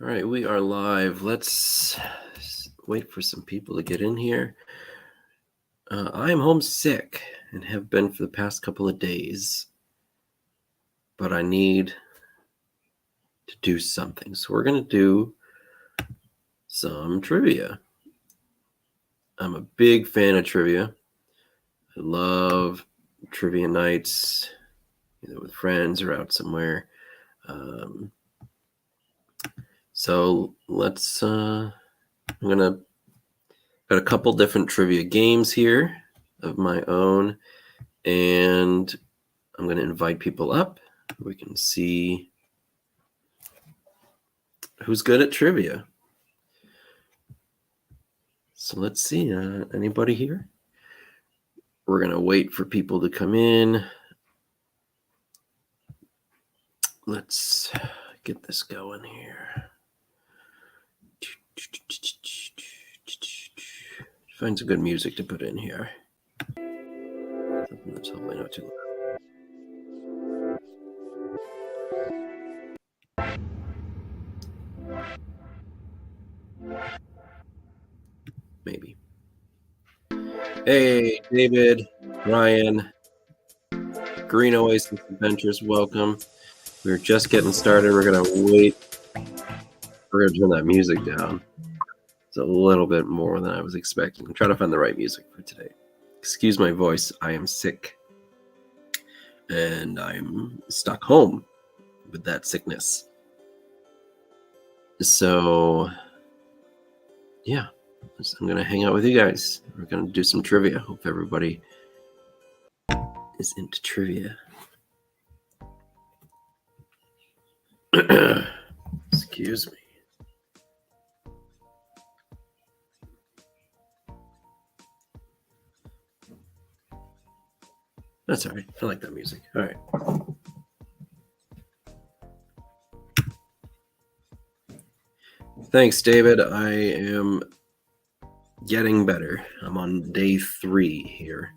All right, we are live. Let's wait for some people to get in here. I am homesick and have been for the past couple of days, but I need to do something. So we're going to do some trivia. I'm a big fan of trivia. I love trivia nights, either with friends or out somewhere. So let's, got a couple different trivia games here of my own, and I'm going to invite people up. We can see who's good at trivia. So let's see, anybody here? We're going to wait for people to come in. Let's get this going here. Find some good music to put in here. Something that's hopefully not too loud. Maybe. Hey, David, Ryan, Green Oasis Adventures, welcome. We're just getting started. We're going to wait. We're going to turn that music down. It's a little bit more than I was expecting. I'm trying to find the right music for today. Excuse my voice. I am sick. And I'm stuck home with that sickness. So, yeah. I'm going to hang out with you guys. We're going to do some trivia. Hope everybody is into trivia. Excuse me. That's all right. I like that music. All right. Thanks, David. I am getting better. I'm on day 3 here.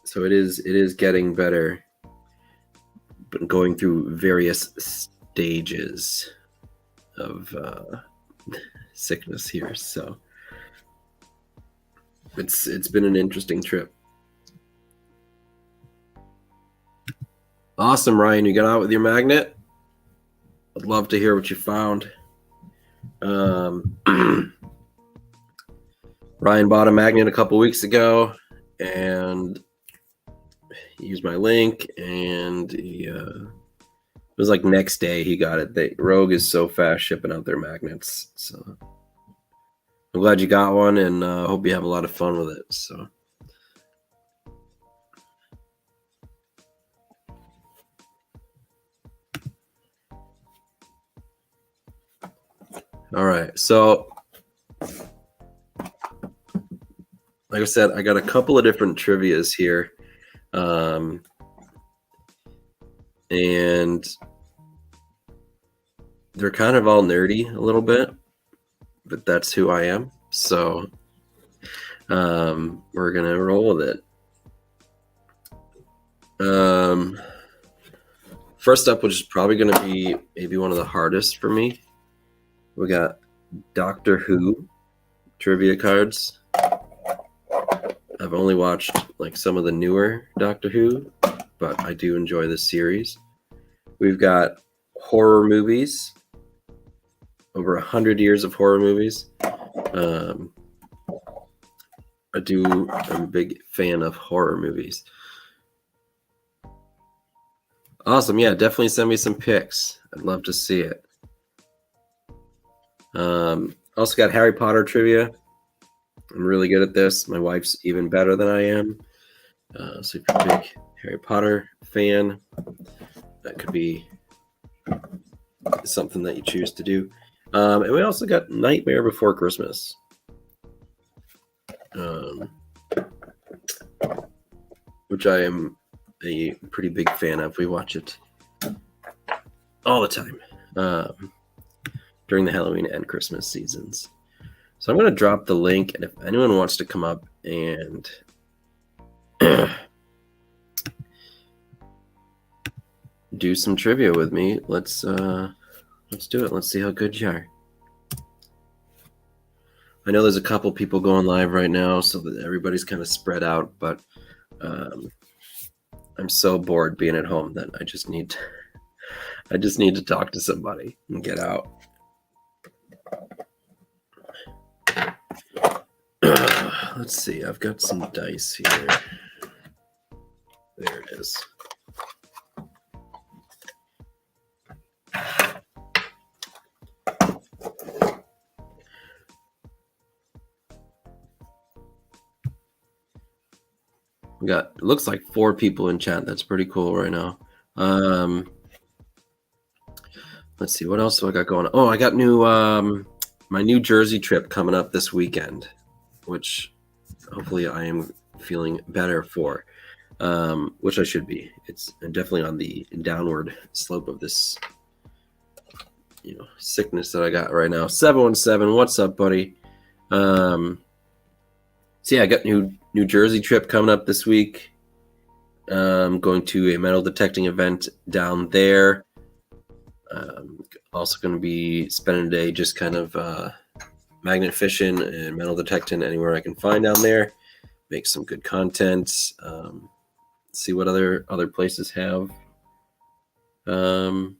So it is getting better, but going through various stages of sickness here. So it's been an interesting trip. Awesome, Ryan. You got out with your magnet? I'd love to hear what you found. Ryan bought a magnet a couple weeks ago, and he used my link, and it was like next day he got it. Rogue is so fast shipping out their magnets. So I'm glad you got one, and hope you have a lot of fun with it. So. All right, so like I said, I got a couple of different trivias here, and they're kind of all nerdy a little bit, but that's who I am. So we're gonna roll with it. First up, which is probably gonna be maybe one of the hardest for me. We got Doctor Who trivia cards. I've only watched like some of the newer Doctor Who, but I do enjoy this series. We've got horror movies, over 100 years of horror movies. I'm a big fan of horror movies. Awesome, yeah, definitely send me some pics. I'd love to see it. Also got Harry Potter trivia. I'm really good at this. My wife's even better than I am. So if you're a big Harry Potter fan, that could be something that you choose to do. And we also got Nightmare Before Christmas. Which I am a pretty big fan of. We watch it all the time. During the Halloween and Christmas seasons. So I'm going to drop the link, and if anyone wants to come up and do some trivia with me. Let's do it. Let's see how good you are. I know there's a couple people going live right now, so that everybody's kind of spread out, but I'm so bored being at home that I just need to talk to somebody and get out. Let's see. I've got some dice here. There it is. We got, it looks like 4 people in chat. That's pretty cool right now. Let's see, what else do I got going on? Oh, I got my New Jersey trip coming up this weekend, which hopefully I am feeling better for, which I should be. It's definitely on the downward slope of this, sickness that I got right now. 717, what's up, buddy? So yeah, I got New Jersey trip coming up this week. Going to a metal detecting event down there. Also going to be spending a day just kind of magnet fishing and metal detecting anywhere I can find down there. Make some good content. See what other places have. Have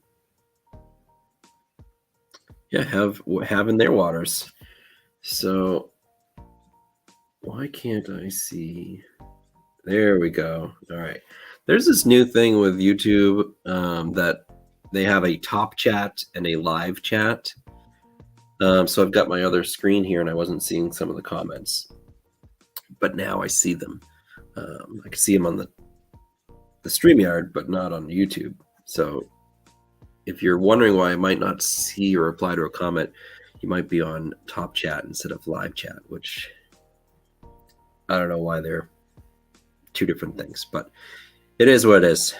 in their waters. So why can't I see? There we go. All right. There's this new thing with YouTube that they have a top chat and a live chat. So I've got my other screen here and I wasn't seeing some of the comments, but now I see them. I can see them on the StreamYard, but not on YouTube. So if you're wondering why I might not see or reply to a comment, you might be on top chat instead of live chat, which I don't know why they're 2 different things, but it is what it is.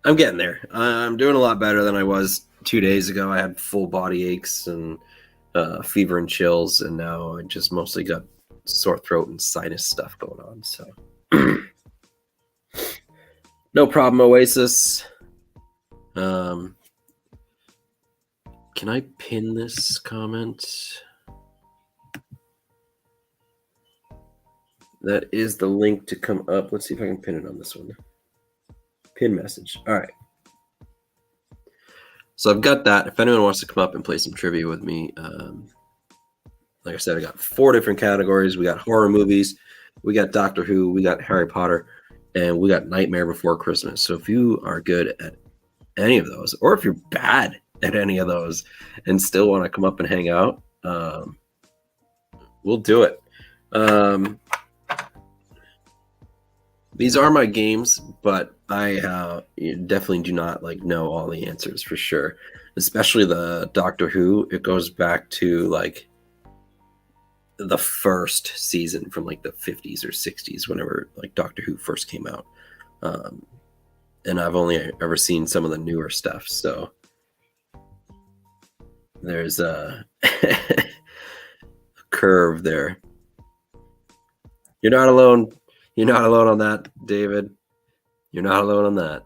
I'm getting there. I'm doing a lot better than I was 2 days ago. I had full body aches and fever and chills, and now I just mostly got sore throat and sinus stuff going on. So no problem, Oasis. Can I pin this comment? That is the link to come up. Let's see if I can pin it on this one. Pin message. All right. So I've got that. If anyone wants to come up and play some trivia with me, like I said, I got 4 different categories. We got horror movies, we got Doctor Who, we got Harry Potter, and we got Nightmare Before Christmas. So if you are good at any of those, or if you're bad at any of those and still want to come up and hang out, we'll do it. These are my games, but I definitely do not know all the answers for sure. Especially the Doctor Who. It goes back to the first season from the 50s or 60s, whenever Doctor Who first came out. And I've only ever seen some of the newer stuff, so there's a curve there. You're not alone. You're not alone on that, David. You're not alone on that.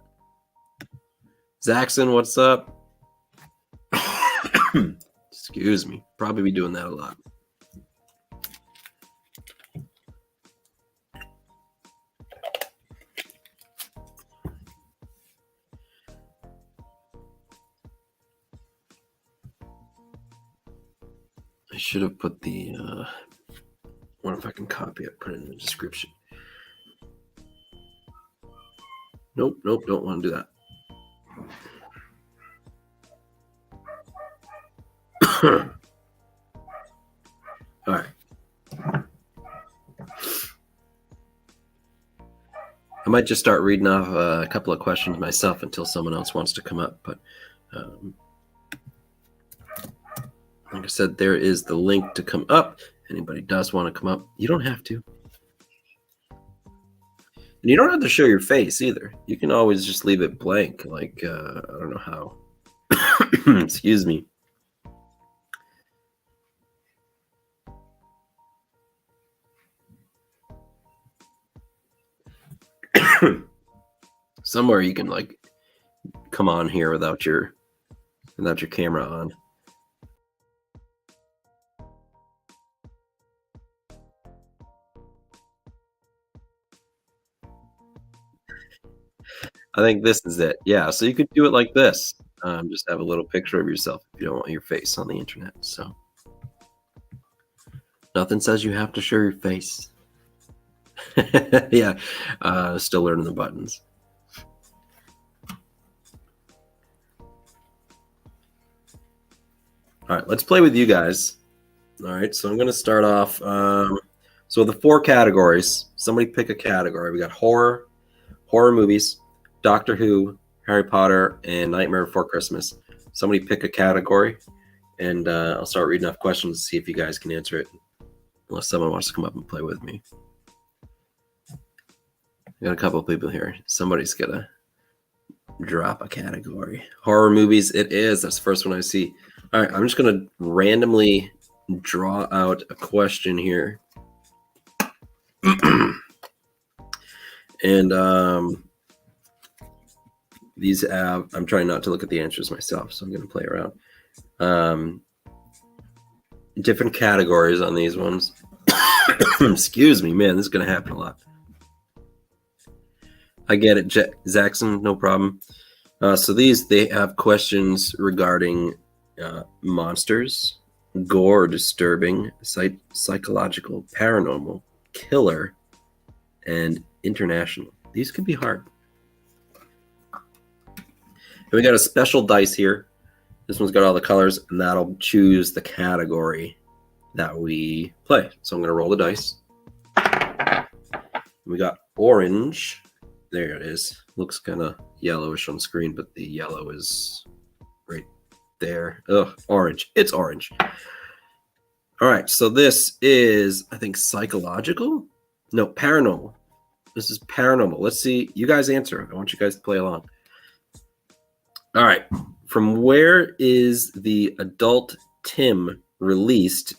Zaxxon, what's up? Excuse me. Probably be doing that a lot. I should have put the wonder if I can copy it, put it in the description. Nope, don't want to do that. All right. I might just start reading off a couple of questions myself until someone else wants to come up. But like I said, there is the link to come up. Anybody does want to come up, you don't have to. And you don't have to show your face either. You can always just leave it blank. I don't know how. Excuse me. Somewhere you can like come on here without your camera on. I think this is it. Yeah, so you could do it like this. Just have a little picture of yourself if you don't want your face on the internet. So nothing says you have to show your face. Yeah, still learning the buttons. All right, let's play with you guys. All right, so I'm going to start off. So the 4 categories. Somebody pick a category. We got horror movies, Doctor Who, Harry Potter, and Nightmare Before Christmas. Somebody pick a category, and I'll start reading off questions to see if you guys can answer it. Unless someone wants to come up and play with me. I got a couple of people here. Somebody's gonna drop a category. Horror movies, it is. That's the first one I see. All right, I'm just gonna randomly draw out a question here. And these have, I'm trying not to look at the answers myself, so I'm gonna play around. Different categories on these ones. Excuse me, man, this is gonna happen a lot. I get it, Zaxxon, no problem. So they have questions regarding monsters, gore, disturbing, psychological, paranormal, killer, and international. These could be hard. And we got a special dice here. This one's got all the colors, and that'll choose the category that we play. So I'm going to roll the dice. We got orange. There it is. Looks kind of yellowish on screen, but the yellow is right there. Ugh, orange. It's orange. All right, so this is, I think, psychological? No, paranormal. This is paranormal. Let's see. You guys answer. I want you guys to play along. All right. From where is the adult Tim released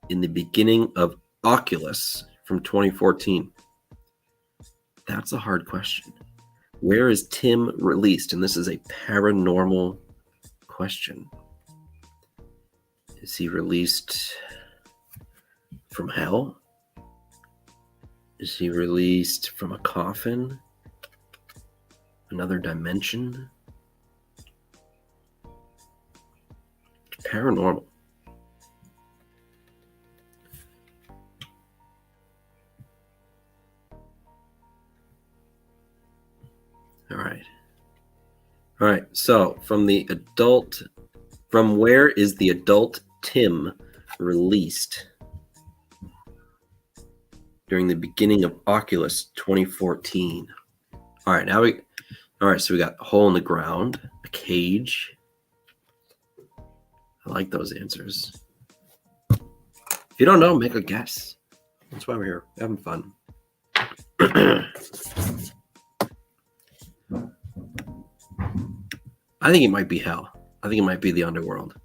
in the beginning of Oculus from 2014? That's a hard question. Where is Tim released? And this is a paranormal question. Is he released from hell? Is he released from a coffin? Another dimension? Paranormal. All right. So from where is the adult Tim released during the beginning of Oculus 2014? All right. So we got a hole in the ground, a cage. I like those answers. If you don't know, make a guess. That's why we're here, having fun. I think it might be hell. I think it might be the underworld.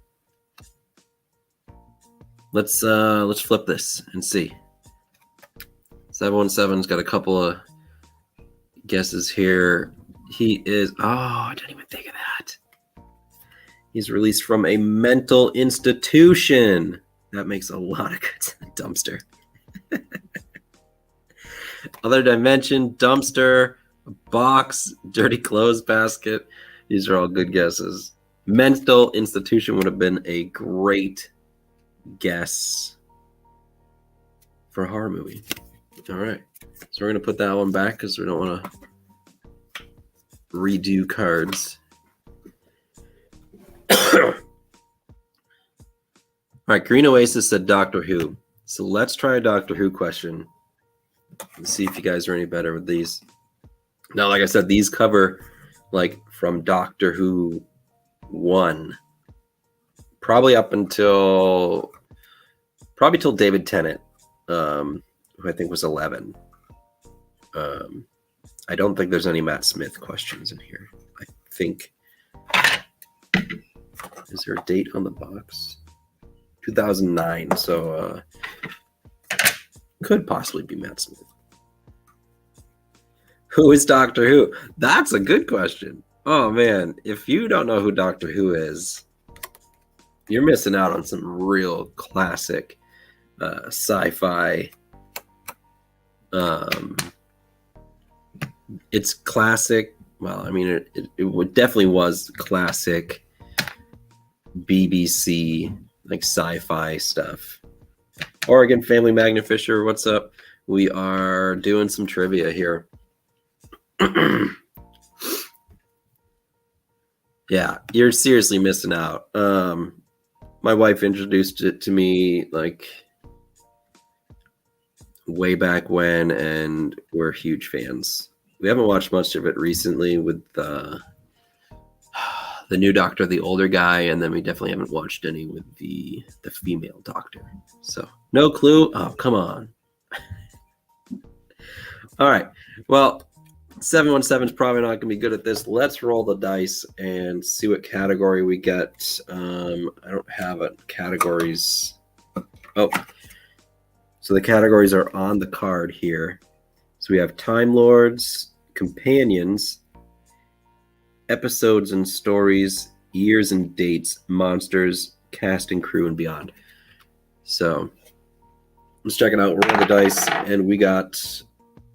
Let's flip this and see. 717's got a couple of guesses here. He is, I didn't even think of that. He's released from a mental institution. That makes a lot of good sense. Dumpster. Other dimension, dumpster, a box, dirty clothes basket. These are all good guesses. Mental institution would have been a great guess for a horror movie. All right. So we're going to put that one back because we don't want to redo cards. All right. Green Oasis said Doctor Who. So let's try a Doctor Who question and see if you guys are any better with these. Now, like I said, these cover like from Doctor Who 1, probably till David Tennant, who I think was 11. I don't think there's any Matt Smith questions in here. I think, is there a date on the box? 2009, so could possibly be Matt Smith. Who is Doctor Who? That's a good question. Oh man, if you don't know who Doctor Who is, you're missing out on some real classic sci-fi. Um, it's classic. Well, I mean, it definitely was classic BBC like sci-fi stuff. Oregon Family Magna Fisher, what's up? We are doing some trivia here. Yeah, you're seriously missing out. My wife introduced it to me like way back when, and we're huge fans. We haven't watched much of it recently with the new Doctor, the older guy, and then we definitely haven't watched any with the female Doctor. So no clue. Oh, come on. All right. Well, 717 is probably not going to be good at this. Let's roll the dice and see what category we get. I don't have it. Categories. Oh, so the categories are on the card here. So we have Time Lords, Companions, Episodes and Stories, Years and Dates, Monsters, Cast and Crew, and Beyond. So let's check it out. Roll the dice, and we got,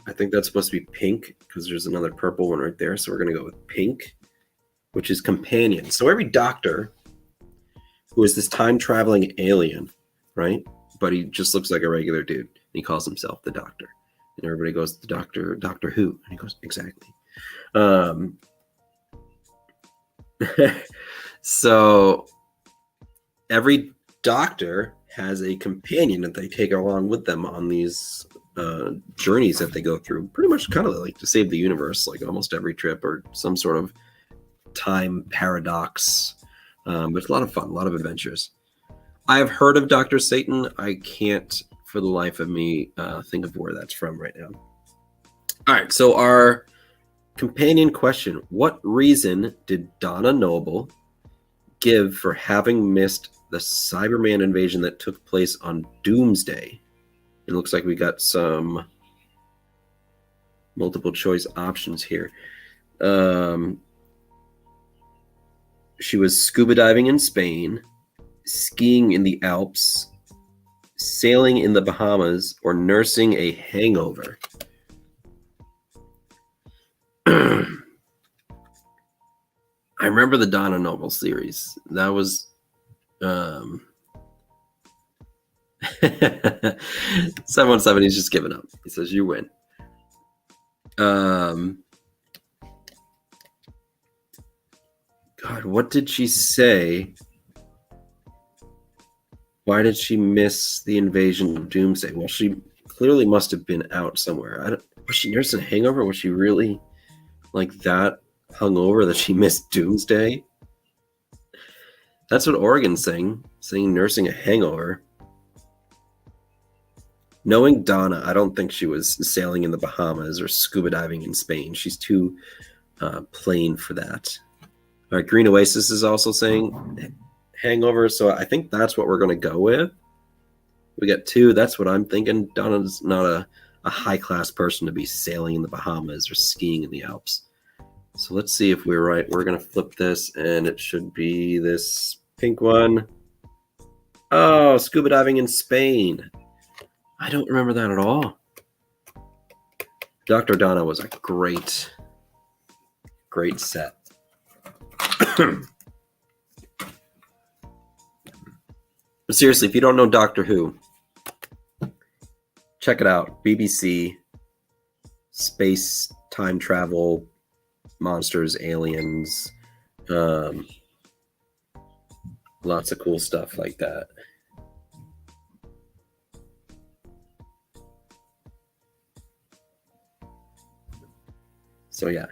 I think that's supposed to be pink because there's another purple one right there. So we're going to go with pink, which is Companion. So every Doctor who is this time-traveling alien, right? But he just looks like a regular dude. He calls himself the Doctor. And everybody goes, the Doctor, Doctor Who. And he goes, exactly. So every Doctor has a companion that they take along with them on these journeys that they go through. Pretty much kind of like to save the universe, like almost every trip, or some sort of time paradox. But it's a lot of fun, a lot of adventures. I have heard of Dr. Satan. I can't, for the life of me, think of where that's from right now. All right, so our companion question: what reason did Donna Noble give for having missed the Cyberman invasion that took place on Doomsday? It looks like we got some multiple choice options here. She was scuba diving in Spain, skiing in the Alps, sailing in the Bahamas, or nursing a hangover. I remember the Donna Noble series. That was 717. He's just giving up. He says you win. God, what did she say? Why did she miss the invasion of Doomsday? Well, she clearly must have been out somewhere. Was she nursing a hangover? Was she really like that hungover that she missed Doomsday? That's what Oregon's saying nursing a hangover. Knowing Donna, I don't think she was sailing in the Bahamas or scuba diving in Spain. She's too plain for that. All right, Green Oasis is also saying hangover, so I think that's what we're going to go with. We got 2. That's what I'm thinking. Donna's not a high-class person to be sailing in the Bahamas or skiing in the Alps. So let's see if we're right. We're going to flip this, and it should be this pink one. Oh, scuba diving in Spain. I don't remember that at all. Dr. Donna was a great set. But seriously, if you don't know Doctor Who, check it out. BBC, space, time travel, monsters, aliens, lots of cool stuff like that. So yeah,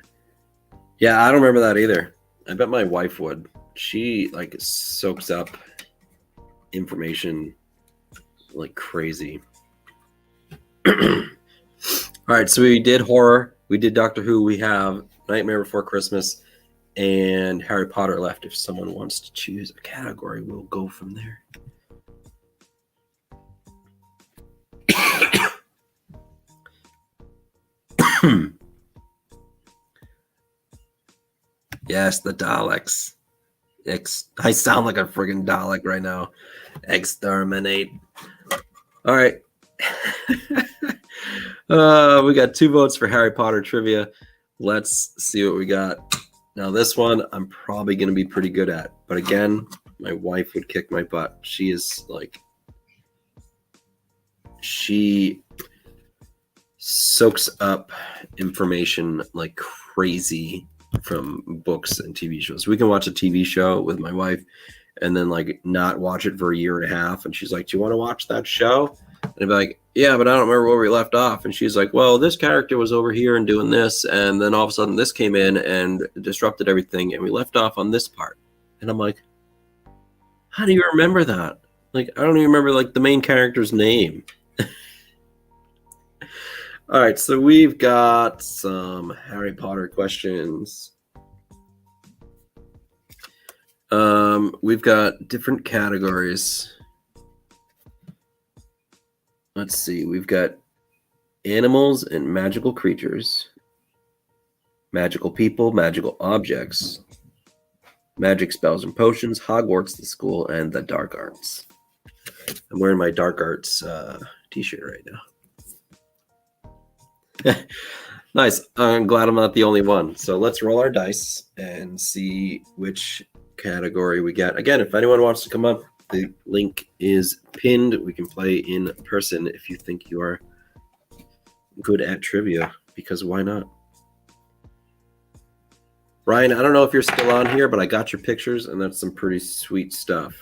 I don't remember that either. I bet my wife would. She like soaks up information like crazy. All right, so we did horror, we did Doctor Who, we have Nightmare Before Christmas, and Harry Potter left. If someone wants to choose a category, we'll go from there. Yes, the Daleks. I sound like a friggin' Dalek right now. Exterminate. All right. We got 2 votes for Harry Potter trivia. Let's see what we got. Now, this one I'm probably going to be pretty good at. But again, my wife would kick my butt. She is like, she soaks up information like crazy from books and TV shows. We can watch a TV show with my wife and then like not watch it for a year and a half. And she's like, "Do you want to watch that show?" And I'd be like, "Yeah, but I don't remember where we left off." And she's like, "Well, this character was over here and doing this, and then all of a sudden this came in and disrupted everything, and we left off on this part." And I'm like, "How do you remember that? Like, I don't even remember like the main character's name." All right, so we've got some Harry Potter questions. We've got different categories. Let's see. We've got animals and magical creatures, magical people, magical objects, magic spells and potions, Hogwarts, the school, and the dark arts. I'm wearing my dark arts t-shirt right now. Nice. I'm glad I'm not the only one. So let's roll our dice and see which category we get. Again, if anyone wants to come up, the link is pinned. We can play in person if you think you are good at trivia, because why not? Ryan, I don't know if you're still on here, but I got your pictures, and that's some pretty sweet stuff.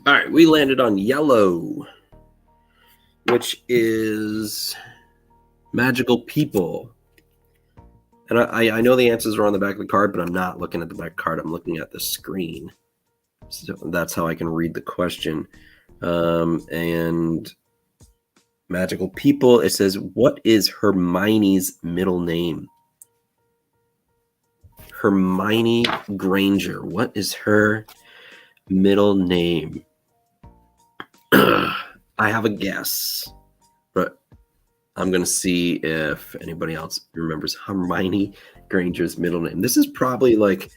All right, we landed on yellow, which is magical people. And I know the answers are on the back of the card, but I'm not looking at the back card. I'm looking at the screen. So that's how I can read the question. And magical people, it says, what is Hermione's middle name? Hermione Granger. What is her middle name? I have a guess, but I'm going to see if anybody else remembers Hermione Granger's middle name. This is probably like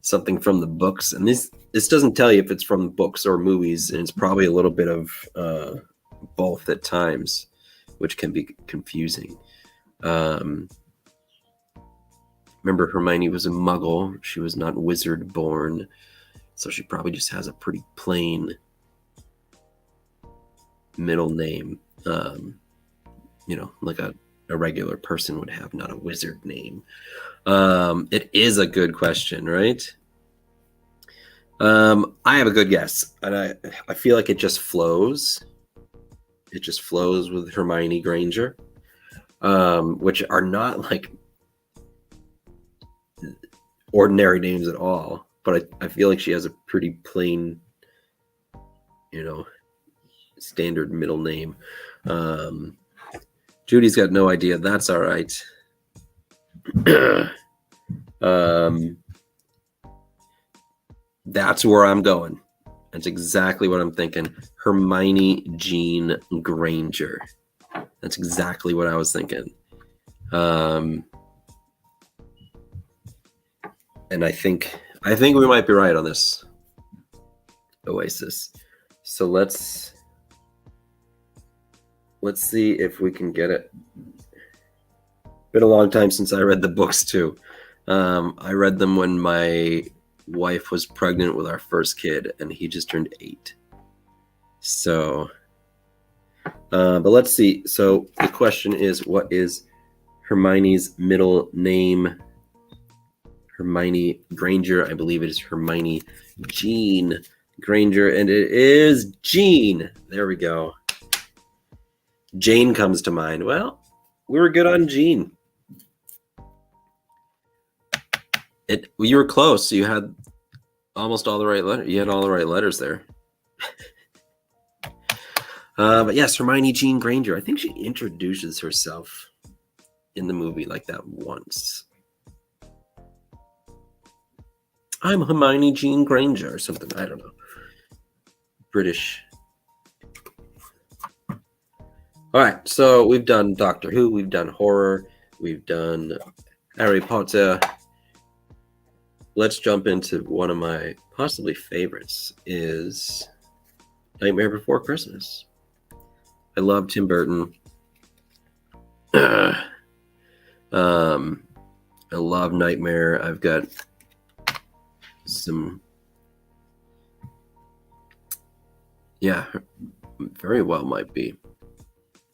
something from the books, and this doesn't tell you if it's from books or movies, and it's probably a little bit of both at times, which can be confusing. Remember, Hermione was a muggle. She was not wizard born, so she probably just has a pretty plain middle name. Like a regular person would have, not a wizard name. It is a good question, right? I have a good guess, and I feel like it just flows. It just flows with Hermione Granger, which are not like ordinary names at all. But I feel like she has a pretty plain, standard middle name. Judy's got no idea. That's all right. That's where I'm going. That's exactly what I'm thinking. Hermione Jean Granger. That's exactly what I was thinking. And I think we might be right on this, Oasis. So let's see if we can get it. Been a long time since I read the books too. I read them when my wife was pregnant with our first kid, and he just turned 8. So, but let's see. So the question is, what is Hermione's middle name? Hermione Granger. I believe it is Hermione Jean Granger, and it is Jean. There we go. Jane comes to mind. Well, we were good on Jean. You were close. You had almost all the right letters. You had all the right letters there. But yes, Hermione Jean Granger. I think she introduces herself in the movie like that once. I'm Hermione Jean Granger or something. I don't know. British. All right, so we've done Doctor Who, we've done horror, we've done Harry Potter. Let's jump into one of my possibly favorites is Nightmare Before Christmas. I love Tim Burton. I love Nightmare. I've got some, yeah, very well might be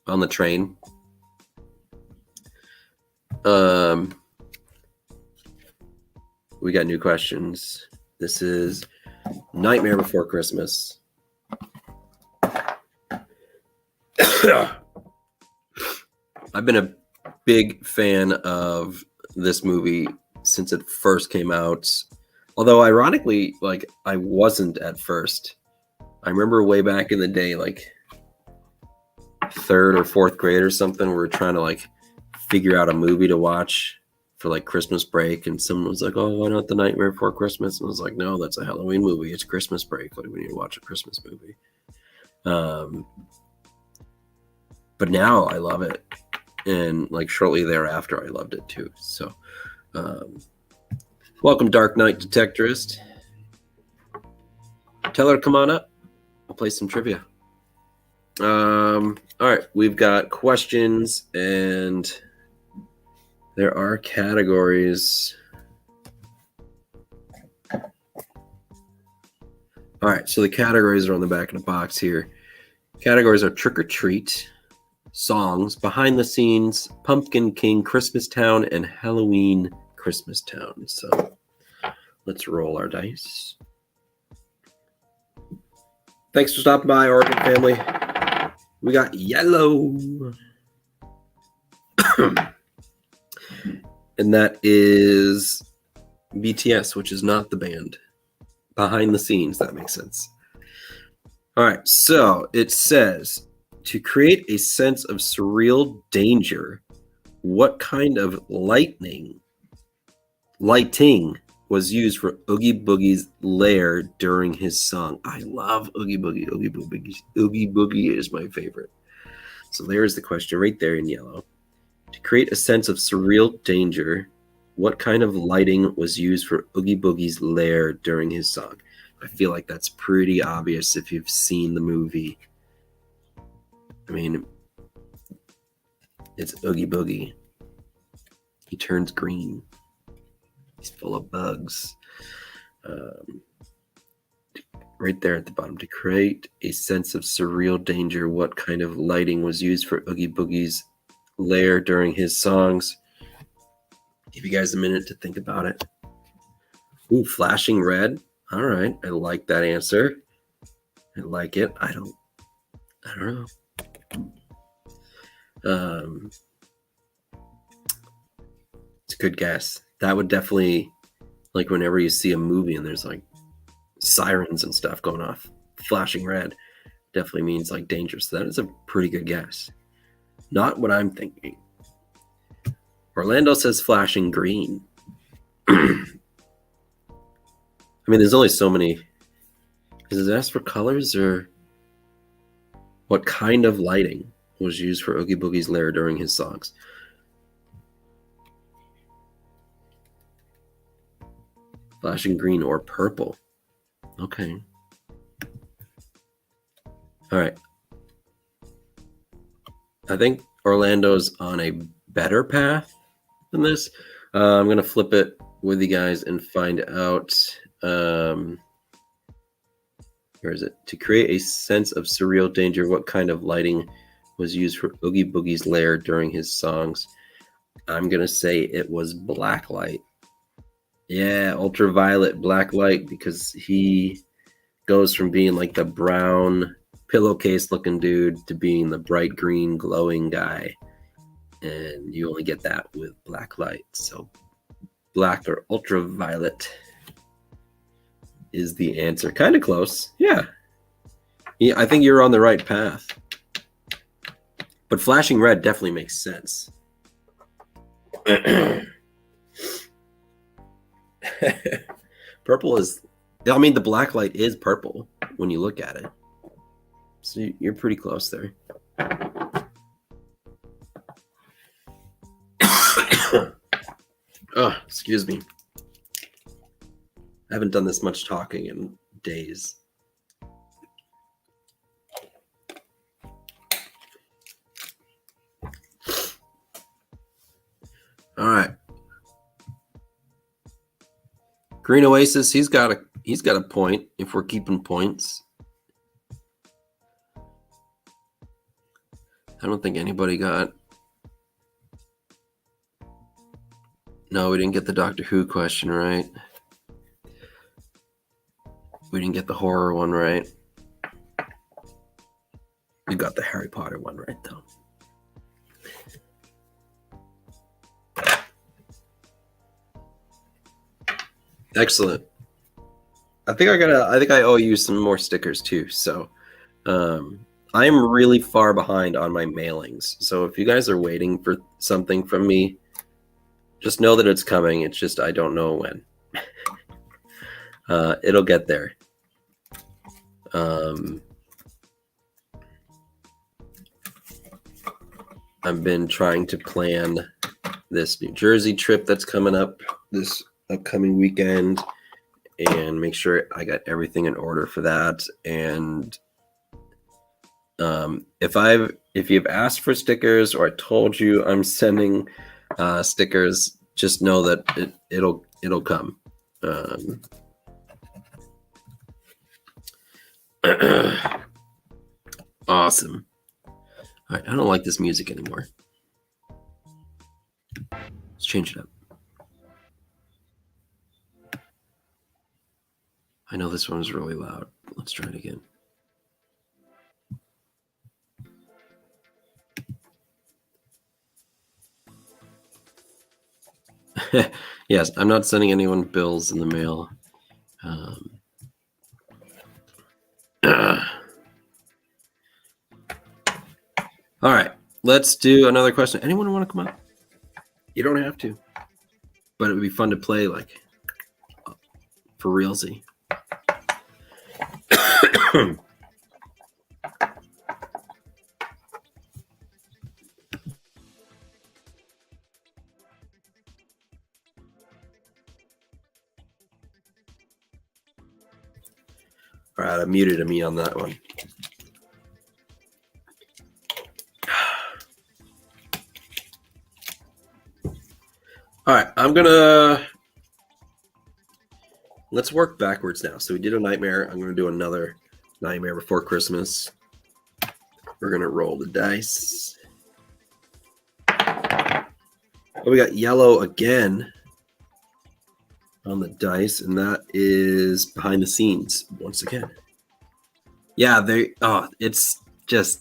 on the train. We got new questions. This is Nightmare Before Christmas. I've been a big fan of this movie since it first came out. Although ironically, like I wasn't at first. I remember way back in the day, like third or fourth grade or something, we were trying to like figure out a movie to watch for like Christmas break, and someone was like, "Oh, why not The Nightmare Before Christmas?" And I was like, "No, that's a Halloween movie. It's Christmas break. What do we need to watch a Christmas movie?" But now I love it, and like shortly thereafter, I loved it too. So, welcome, Dark Knight Detectorist. Tell her to come on up. I'll play some trivia. All right, we've got questions, and there are categories. All right, so the categories are on the back of the box here. Categories are Trick or Treat, Songs, Behind the Scenes, Pumpkin King, Christmas Town, and Halloween Christmas Town. So let's roll our dice. Thanks for stopping by, Oregon family. We got yellow. And that is BTS, which is not the band. Behind the scenes, that makes sense. All right, so it says, to create a sense of surreal danger, what kind of lighting was used for Oogie Boogie's lair during his song? I love Oogie Boogie. Oogie Boogie is my favorite. So there's the question right there in yellow. To create a sense of surreal danger, what kind of lighting was used for Oogie Boogie's lair during his song? I feel like that's pretty obvious if you've seen the movie. I mean, it's Oogie Boogie. He turns green. He's full of bugs. Right there at the bottom. To create a sense of surreal danger, what kind of lighting was used for Oogie Boogie's lair during his songs? Give you guys a minute to think about it. Ooh, flashing red. All right, I like that answer. I like it. I don't know. It's a good guess. That would definitely, like whenever you see a movie and there's like sirens and stuff going off, flashing red definitely means like dangerous. So that is a pretty good guess. Not what I'm thinking. Orlando says flashing green. I mean, there's only so many. Is it asked for colors or what kind of lighting was used for Oogie Boogie's lair during his songs? Flashing green or purple. Okay. All right. I think Orlando's on a better path than this. I'm going to flip it with you guys and find out. Where is it? To create a sense of surreal danger, what kind of lighting was used for Oogie Boogie's lair during his songs? I'm going to say it was black light. Yeah, ultraviolet black light, because he goes from being like the brown pillowcase looking dude to being the bright green glowing guy. And you only get that with black light. So black or ultraviolet is the answer. Kind of close. Yeah, I think you're on the right path. But flashing red definitely makes sense. Purple is, I mean, the black light is purple when you look at it. So you're pretty close there. Oh, excuse me. I haven't done this much talking in days. All right. Green Oasis, he's got a point if we're keeping points. I don't think anybody got. No, we didn't get the Doctor Who question right. We didn't get the horror one right. We got the Harry Potter one right, though. Excellent. I think I owe you some more stickers too. So, I'm really far behind on my mailings. So if you guys are waiting for something from me, just know that it's coming. It's just I don't know when. It'll get there. I've been trying to plan this New Jersey trip that's coming up this upcoming weekend and make sure I got everything in order for that. And if you've asked for stickers or I told you I'm sending stickers, just know that it'll come. Awesome. All right, I don't like this music anymore. Let's change it up. I know this one's really loud. Let's try it again. Yes, I'm not sending anyone bills in the mail. All right, let's do another question. Anyone want to come up? You don't have to, but it would be fun to play, like, for realsy. All right, I muted me on that one. All right, let's work backwards now. So we did a nightmare. I'm gonna do another Nightmare Before Christmas. We're gonna roll the dice. Oh, we got yellow again on the dice, and that is behind the scenes once again. Yeah, it's just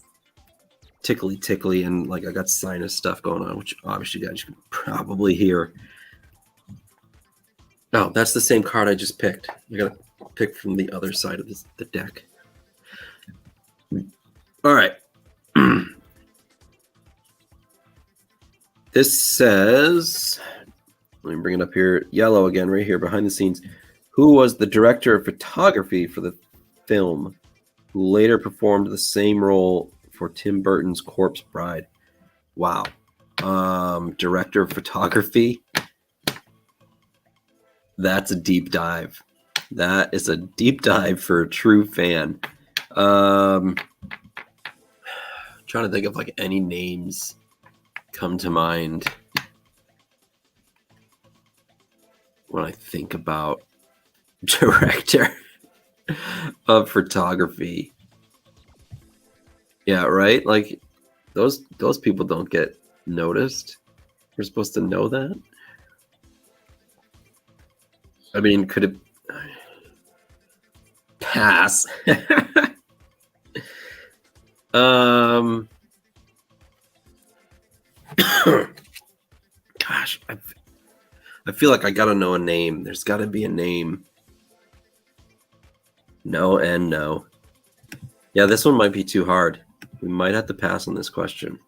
tickly, and like I got sinus stuff going on, which obviously you guys can probably hear. Oh, that's the same card I just picked. I gotta pick from the other side of the deck. All right. This says, let me bring it up here. Yellow again, right here behind the scenes. Who was the director of photography for the film, who later performed the same role for Tim Burton's Corpse Bride? Wow. Director of photography. That's a deep dive. That is a deep dive for a true fan. Trying to think of like any names come to mind when I think about director of photography. Yeah, right? Like those people don't get noticed. We're supposed to know that. I mean, could it pass? Gosh, I feel like I gotta know a name. There's gotta be a name. No and no. Yeah, this one might be too hard. We might have to pass on this question.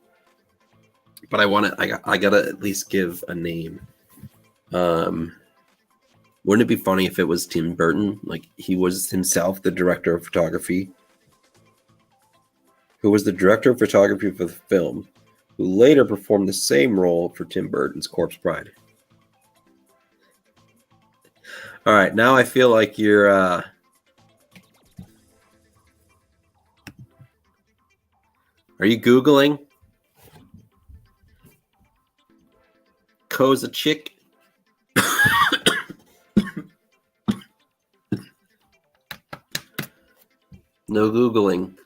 But I gotta at least give a name. Wouldn't it be funny if it was Tim Burton? Like he was himself the director of photography, who was the director of photography for the film, who later performed the same role for Tim Burton's Corpse Bride. All right, now I feel like you're are you Googling? Koza chick? No Googling.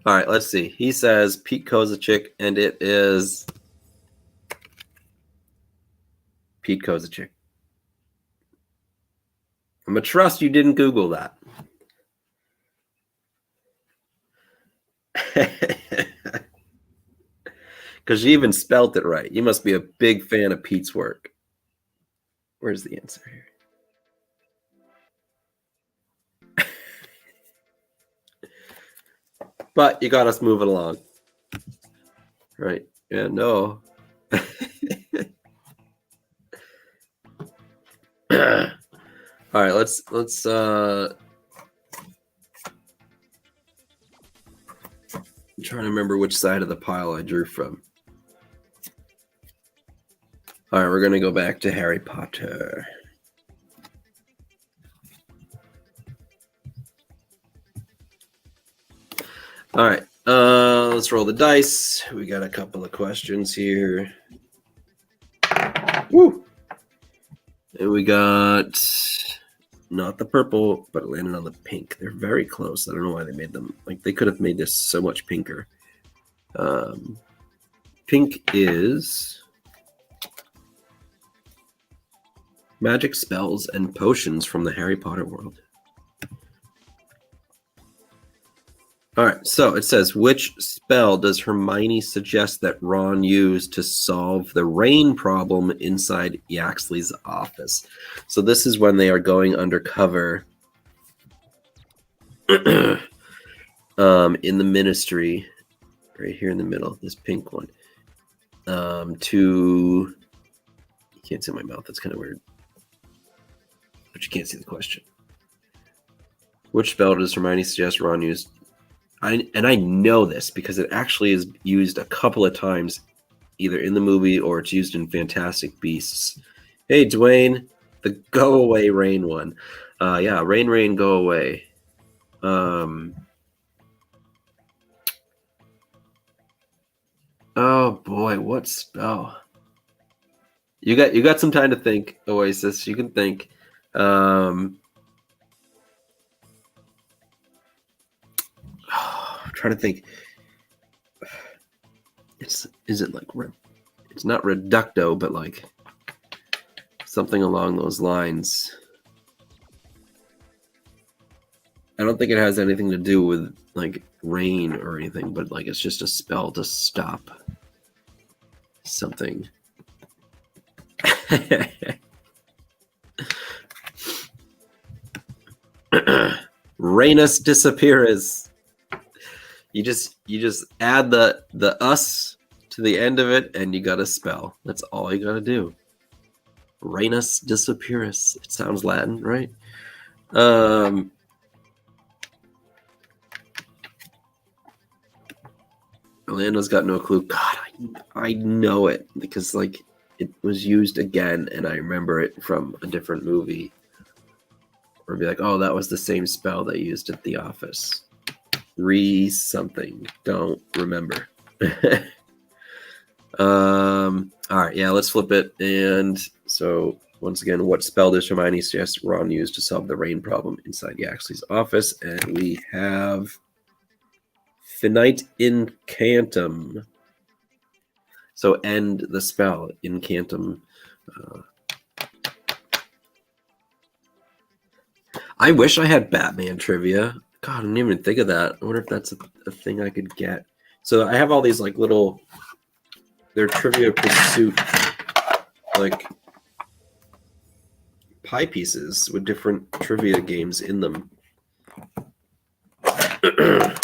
All right, let's see. He says Pete Kozachick, and it is Pete Kozachick. I'm going to trust you didn't Google that. Because you even spelt it right. You must be a big fan of Pete's work. Where's the answer here? But you got us moving along. Right. Yeah, no. All right, let's I'm trying to remember which side of the pile I drew from. All right, we're going to go back to Harry Potter. All right, let's roll the dice. We got a couple of questions here. Woo! And we got not the purple, but it landed on the pink. They're very close. I don't know why they made them. Like, they could have made this so much pinker. Pink is magic spells and potions from the Harry Potter world. All right, so it says, which spell does Hermione suggest that Ron use to solve the rain problem inside Yaxley's office? So this is when they are going undercover in the ministry, right here in the middle, this pink one, to... You can't see my mouth, that's kind of weird. But you can't see the question. Which spell does Hermione suggest Ron use? I know this because it actually is used a couple of times, either in the movie or it's used in Fantastic Beasts. Hey, Dwayne, the go away rain one. Yeah, rain, go away. Oh boy, what spell? You got some time to think, Oasis. You can think. I'm trying to think. Is it like it's not reducto, but like something along those lines. I don't think it has anything to do with like rain or anything, but like it's just a spell to stop something. Rainus disappears. You just add the us to the end of it and you got a spell. That's all you gotta do. Rainus disappears. It sounds Latin, right? Orlando's got no clue. God, I know it because like it was used again and I remember it from a different movie. Or be like, oh, that was the same spell they used at the office. Something. Don't remember. All right, yeah, let's flip it. And so once again, what spell does Hermione suggest Ron use to solve the rain problem inside Yaxley's office? And we have Finite Incantum. So end the spell, Incantum. I wish I had Batman trivia. God, I didn't even think of that. I wonder if that's a thing I could get. So I have all these like little, they're Trivia Pursuit, like pie pieces with different trivia games in them. They're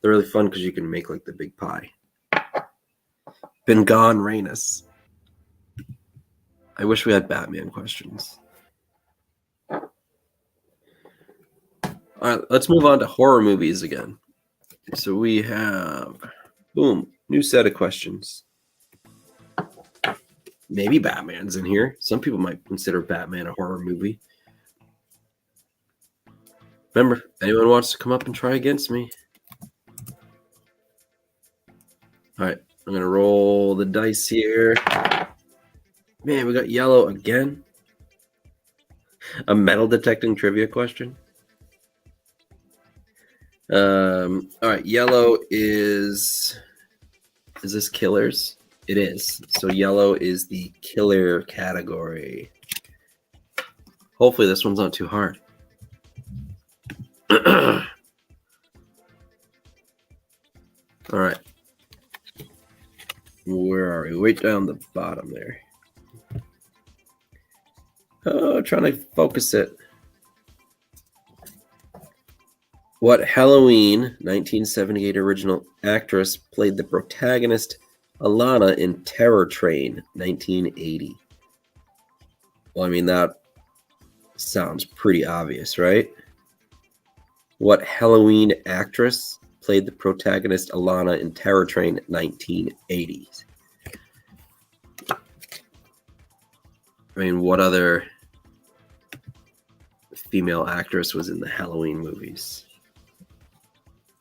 really fun because you can make like the big pie. Been gone, Rainus. I wish we had Batman questions. All right, let's move on to horror movies again. So we have, boom, new set of questions. Maybe Batman's in here. Some people might consider Batman a horror movie. Remember, anyone wants to come up and try against me? All right, I'm going to roll the dice here. Man, we got yellow again. A metal detecting trivia question. All right, yellow is this killers? It is. So yellow is the killer category. Hopefully this one's not too hard. All right. Where are we? Way down the bottom there. Oh, trying to focus it. What Halloween 1978 original actress played the protagonist Alana in Terror Train 1980? Well, I mean, that sounds pretty obvious, right? What Halloween actress played the protagonist Alana in Terror Train 1980? I mean, what other female actress was in the Halloween movies?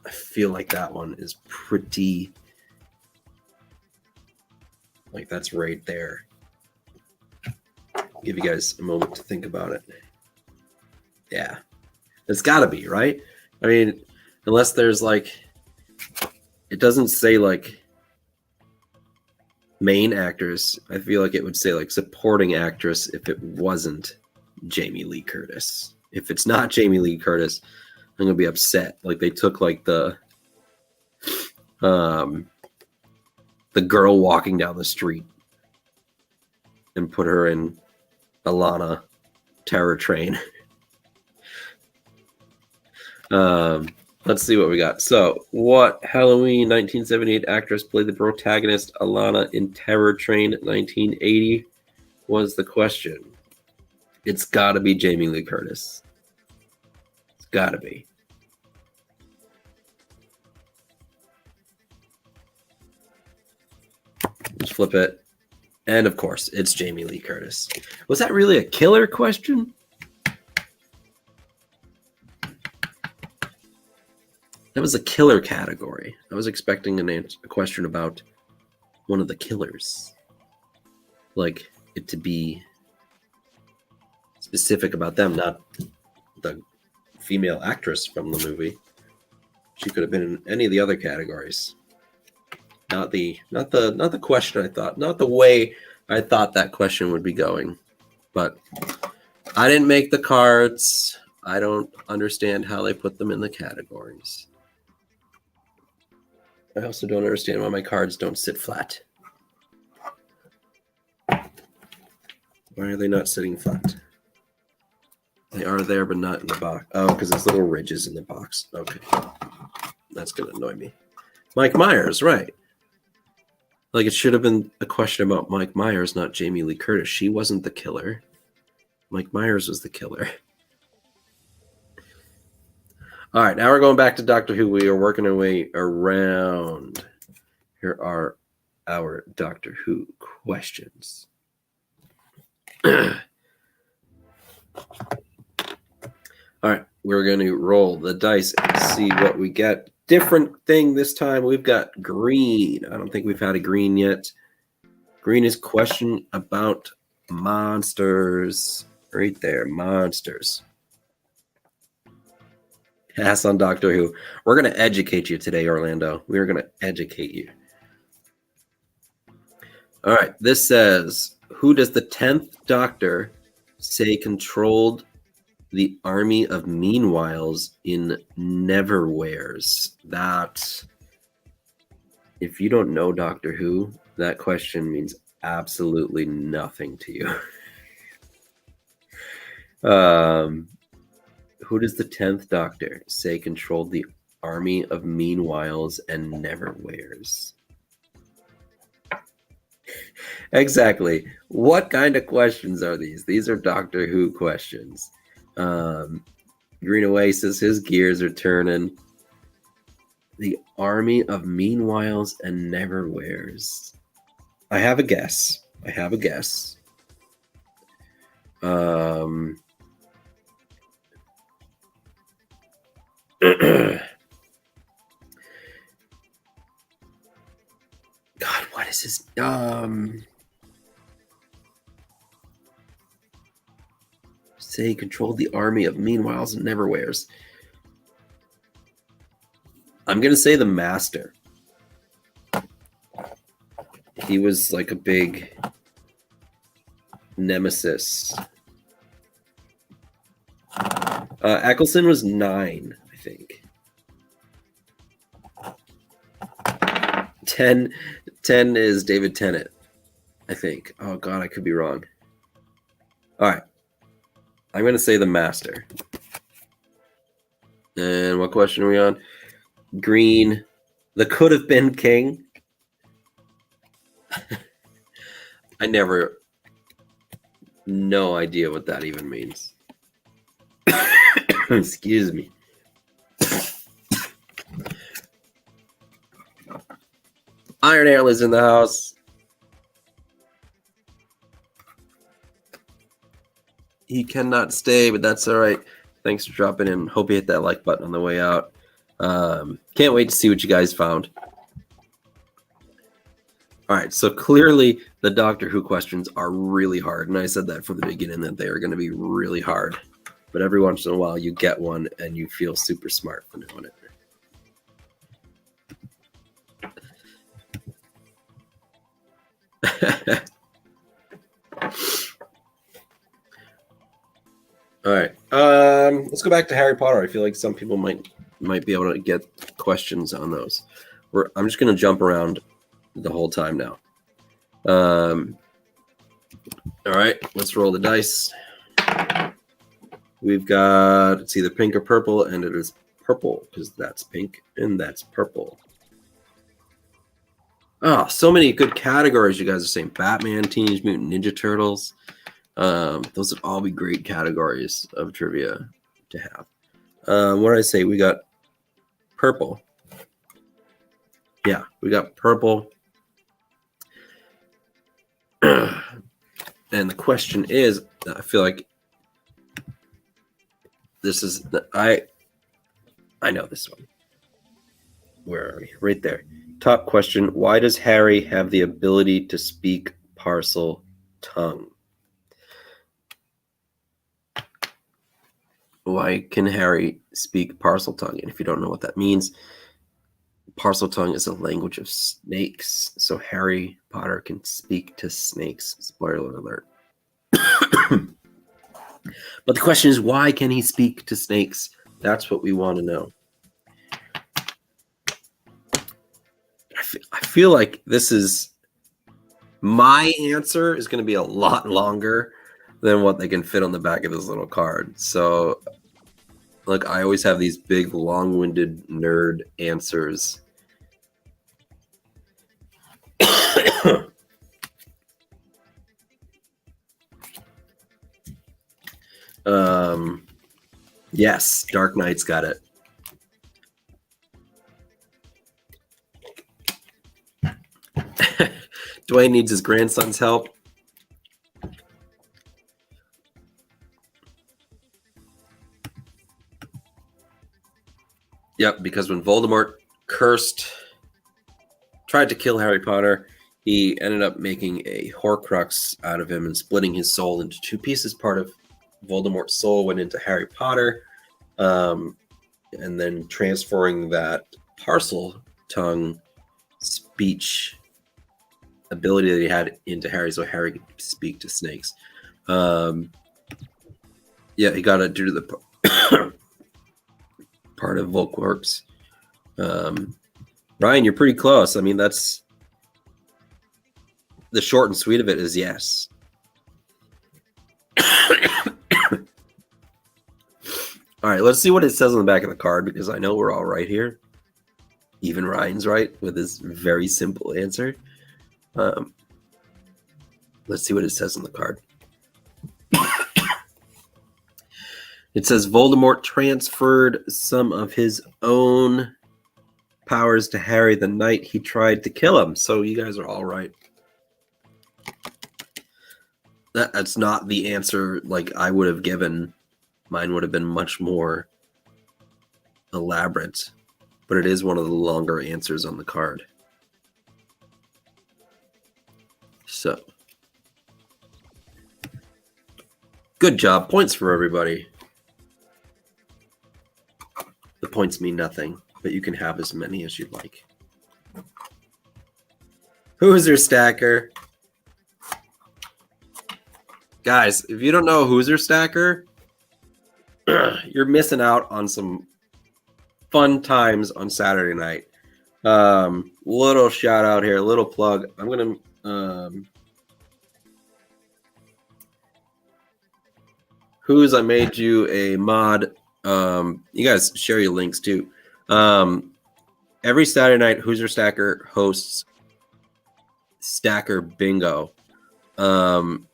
I feel like that one is pretty, like, that's right there. Give you guys a moment to think about it. Yeah, it's got to be, right? I mean, unless there's like, it doesn't say like main actress. I feel like it would say like supporting actress if it wasn't Jamie Lee Curtis. If it's not Jamie Lee Curtis, I'm gonna be upset. Like they took like the girl walking down the street and put her in Alana Terror Train. Let's see what we got. So, what Halloween 1978 actress played the protagonist Alana in Terror Train 1980 was the question. It's got to be Jamie Lee Curtis. It's got to be. Just flip it. And of course, it's Jamie Lee Curtis. Was that really a killer question? That was a killer category. I was expecting a question about one of the killers. Like it to be specific about them, not the female actress from the movie. She could have been in any of the other categories. Not the question I thought, not the way I thought that question would be going. But I didn't make the cards. I don't understand how they put them in the categories. I also don't understand why my cards don't sit flat. Why are they not sitting flat? They are there, but not in the box. Oh, because there's little ridges in the box. Okay. That's going to annoy me. Mike Myers, right. Like, it should have been a question about Mike Myers, not Jamie Lee Curtis. She wasn't the killer. Mike Myers was the killer. All right, now we're going back to Doctor Who. We are working our way around. Here are our Doctor Who questions. All right, we're going to roll the dice and see what we get. Different thing this time. We've got green. I don't think we've had a green yet. Green is question about monsters. Right there, monsters. Pass on Doctor Who. We're going to educate you today, Orlando. We're going to educate you. All right, this says, who does the 10th Doctor say controlled the army of Meanwhiles in Neverwheres? That, if you don't know Doctor Who, that question means absolutely nothing to you. Who does the 10th Doctor say controlled the army of Meanwhiles and Neverwheres? Exactly. What kind of questions are these? These are Doctor Who questions. Green Oasis, his gears are turning. The army of meanwhiles and never wears. I have a guess. God, what is his say controlled the army of meanwhiles and never wears. I'm gonna say the master. He was like a big nemesis. Eccleston was 9, I think. 10 is David Tennant, I think. Oh God, I could be wrong. All right, I'm gonna say the master. And what question are we on? Green, the could have been king. No idea what that even means. Excuse me. Iron Ale is in the house. He cannot stay, but that's all right. Thanks for dropping in. Hope you hit that like button on the way out. Can't wait to see what you guys found. All right, so clearly the Doctor Who questions are really hard, and I said that from the beginning that they are going to be really hard. But every once in a while you get one and you feel super smart for doing it. All right, let's go back to Harry Potter. I feel like some people might be able to get questions on those. I'm just going to jump around the whole time now. All right, let's roll the dice. We've got, it's either pink or purple, and it is purple because that's pink and that's purple. Oh, so many good categories you guys are saying. Batman, Teenage Mutant Ninja Turtles. Those would all be great categories of trivia to have. What did I say? We got purple. Yeah, we got purple. And the question is, I feel like this is I know this one. Where are we? Right there. Top question. Why does Harry have the ability to speak parcel tongue? Why can Harry speak parcel tongue? And if you don't know what that means, parcel tongue is a language of snakes. So Harry Potter can speak to snakes. Spoiler alert. But the question is, why can he speak to snakes? That's what we want to know. I feel like this is, my answer is going to be a lot longer than what they can fit on the back of this little card. So, like, I always have these big, long-winded nerd answers. Yes, Dark Knight's got it. Dwayne needs his grandson's help. Yep, because when Voldemort tried to kill Harry Potter, he ended up making a Horcrux out of him and splitting his soul into 2 pieces. Part of Voldemort's soul went into Harry Potter, and then transferring that parcel tongue speech ability that he had into Harry, so Harry could speak to snakes. Yeah, he got it due to the part of Volkworks. Ryan, you're pretty close. I mean, that's the short and sweet of it is yes. All right, let's see what it says on the back of the card, because I know we're all right here. Even Ryan's right with his very simple answer. Let's see what it says on the card. It says Voldemort transferred some of his own powers to Harry the night he tried to kill him. So you guys are all right. That's not the answer like I would have given. Mine would have been much more elaborate, but it is one of the longer answers on the card. So, good job. Points for everybody. The points mean nothing, but you can have as many as you'd like. Hoosier Stacker. Guys, if you don't know Hoosier Stacker, you're missing out on some fun times on Saturday night. Little shout out here, little plug. I'm going to... Who's I made you a mod. You guys share your links too. Every Saturday night, Hoosier Stacker hosts Stacker Bingo. And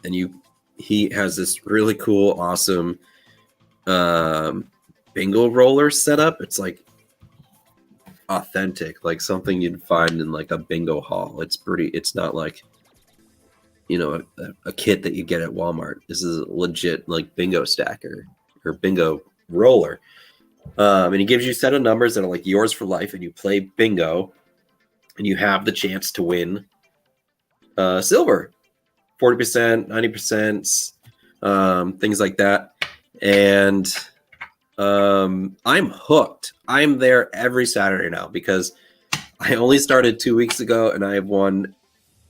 he has this really cool, awesome bingo roller setup. It's like authentic, like something you'd find in like a bingo hall. It's not like, you know, a kit that you get at Walmart. This is a legit like bingo stacker or bingo roller. And he gives you a set of numbers that are like yours for life, and you play bingo and you have the chance to win silver, 40%, 90%, things like that. And I'm hooked. I'm there every Saturday now because I only started 2 weeks ago and I have won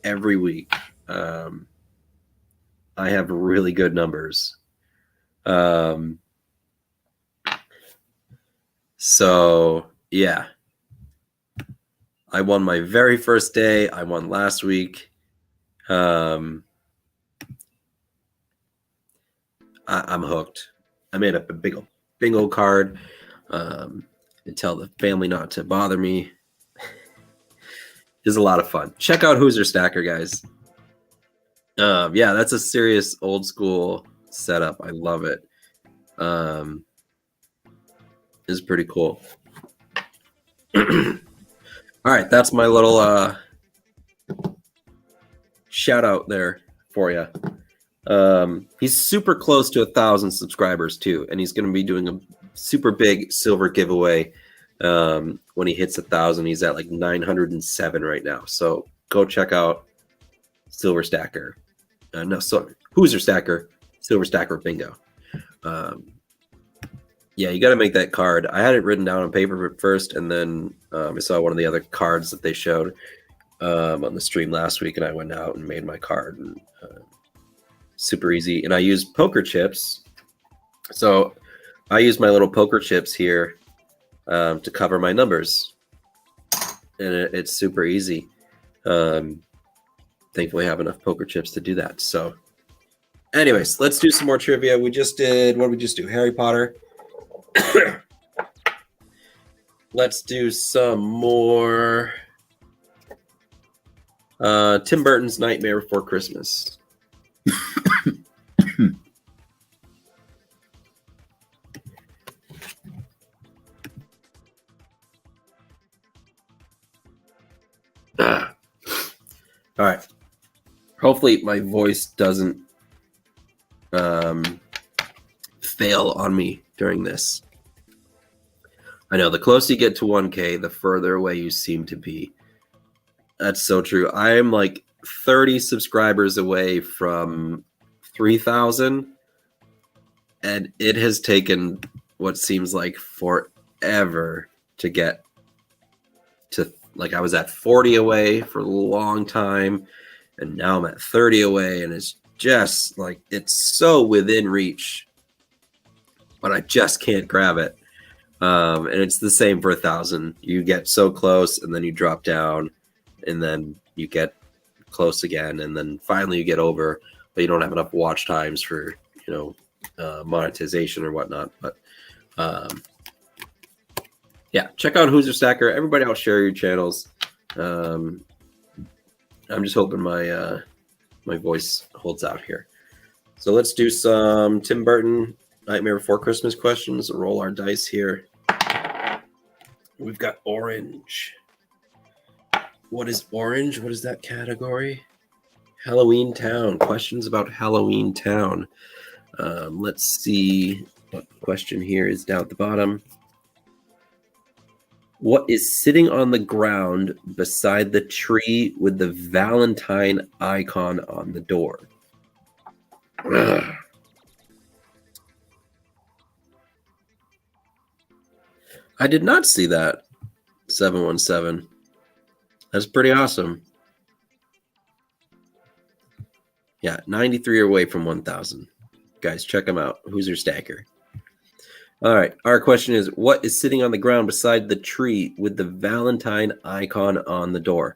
every week. I have really good numbers. So yeah, I won my very first day. I won last week. I'm hooked. I made up a bingo card and tell the family not to bother me. It's a lot of fun. Check out Hoosier Stacker, guys. Yeah, that's a serious old school setup. I love it. It's pretty cool. All right, that's my little shout out there for you. He's super close to 1,000 subscribers too, and he's going to be doing a super big silver giveaway when he hits 1,000. He's at like 907 right now. So go check out Silver Stacker. Hoosier Stacker, Silver Stacker Bingo. Yeah, you got to make that card. I had it written down on paper first, and then I saw one of the other cards that they showed on the stream last week, and I went out and made my card. And, super easy. And I use poker chips. So I use my little poker chips here to cover my numbers. And it's super easy. Thankfully, I have enough poker chips to do that. So anyways, let's do some more trivia. What did we just do? Harry Potter. Let's do some more Tim Burton's Nightmare Before Christmas. All right. Hopefully my voice doesn't fail on me during this. I know the closer you get to 1K, the further away you seem to be. That's so true. I am like 30 subscribers away from 3,000, and it has taken what seems like forever to get to. Like I was at 40 away for a long time, and now I'm at 30 away, and it's just like it's so within reach, but I just can't grab it. And it's the same for 1,000. You get so close, and then you drop down, and then you get close again, and then finally you get over, but you don't have enough watch times for monetization or whatnot. But yeah, check out Hoosier Stacker. Everybody else, share your channels. I'm just hoping my my voice holds out here. So let's do some Tim Burton Nightmare Before Christmas questions. Roll our dice here. We've got orange. What is orange? What is that category? Halloween Town. Questions about Halloween Town. Let's see what question here is down at the bottom. What is sitting on the ground beside the tree with the Valentine icon on the door? Ugh. I did not see that. 717. That's pretty awesome. Yeah, 93 away from 1,000. Guys, check them out. Who's your stacker? All right. Our question is, what is sitting on the ground beside the tree with the Valentine icon on the door?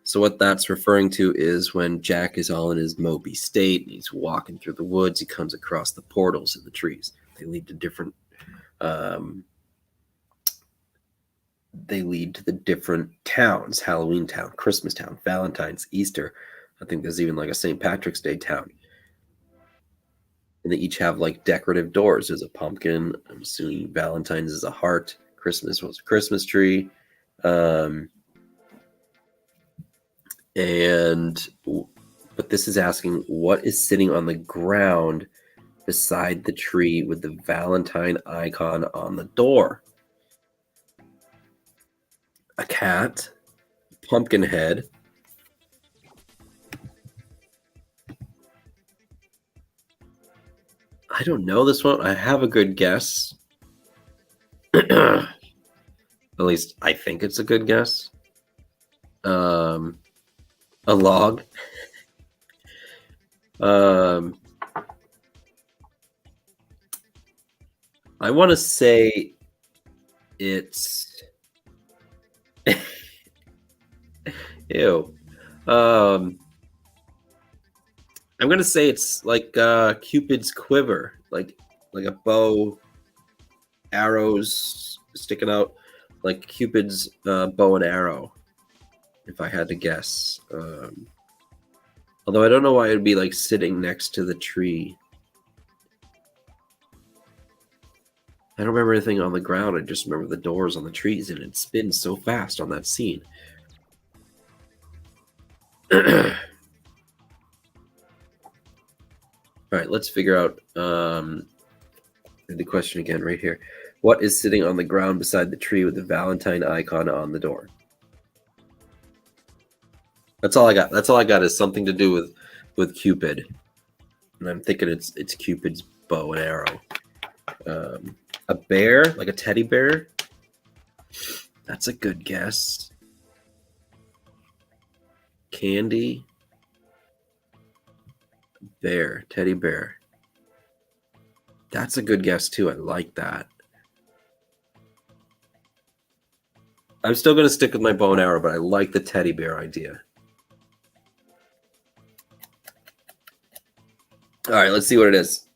So what that's referring to is when Jack is all in his Moby state and he's walking through the woods, he comes across the portals of the trees. They lead to different towns: Halloween Town, Christmas Town, Valentine's, Easter. I think there's even like a St. Patrick's Day town. And they each have like decorative doors. There's a pumpkin. I'm assuming Valentine's is a heart. Christmas was a Christmas tree. But this is asking, what is sitting on the ground beside the tree with the Valentine icon on the door? A cat, pumpkin head, I don't know this one. I have a good guess. At least I think it's a good guess. A log. I want to say it's ew. I'm gonna say it's like Cupid's quiver, like a bow, arrows sticking out, like Cupid's bow and arrow. If I had to guess, although I don't know why it would be like sitting next to the tree. I don't remember anything on the ground. I just remember the doors on the trees, and it spins so fast on that scene. All right, let's figure out the question again right here. What is sitting on the ground beside the tree with the Valentine icon on the door? That's all I got. That's all I got is something to do with Cupid, and I'm thinking it's Cupid's bow and arrow. A bear, like a teddy bear. That's a good guess. Candy. Bear, teddy bear. That's a good guess too. I like that. I'm still going to stick with my bow and arrow, but I like the teddy bear idea. All right, let's see what it is.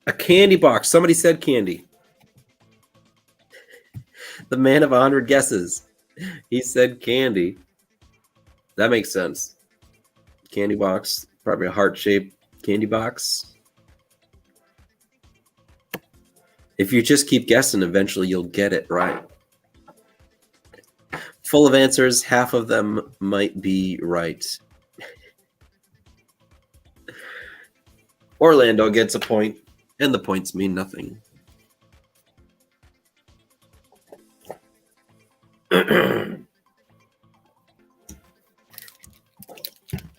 A candy box. Somebody said candy. The man of 100 guesses. He said candy. That makes sense. Candy box. Probably a heart-shaped candy box. If you just keep guessing, eventually you'll get it right. Full of answers, half of them might be right. Orlando gets a point, and the points mean nothing.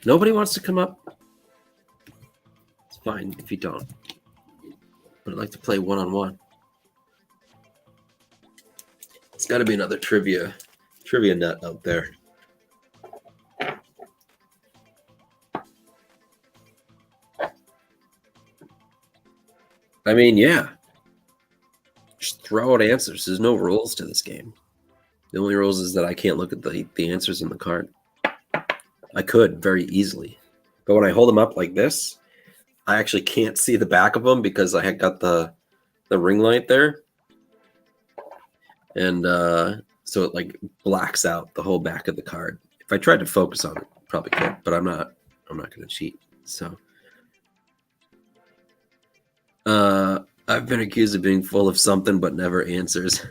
Nobody wants to come up? It's fine if you don't. But I'd like to play one-on-one. It's got to be another trivia nut out there. I mean, yeah. Just throw out answers. There's no rules to this game. The only rules is that I can't look at the answers in the card. I could very easily. But when I hold them up like this, I actually can't see the back of them because I had got the ring light there. And so it like blacks out the whole back of the card. If I tried to focus on it, probably could, but I'm not going to cheat. So I I've been accused of being full of something but never answers.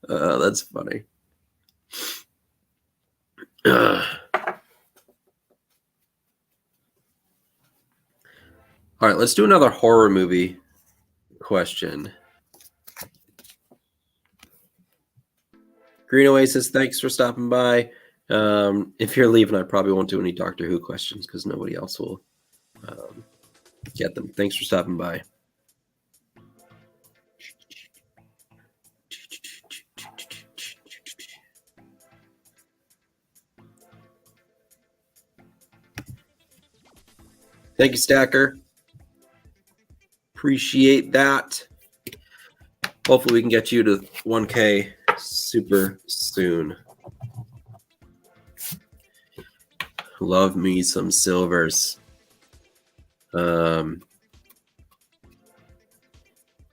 That's funny. All right, let's do another horror movie question. Green Oasis, thanks for stopping by. If you're leaving, I probably won't do any Doctor Who questions because nobody else will get them. Thanks for stopping by. Thank you, Stacker. Appreciate that. Hopefully we can get you to 1K super soon. Love me some silvers. All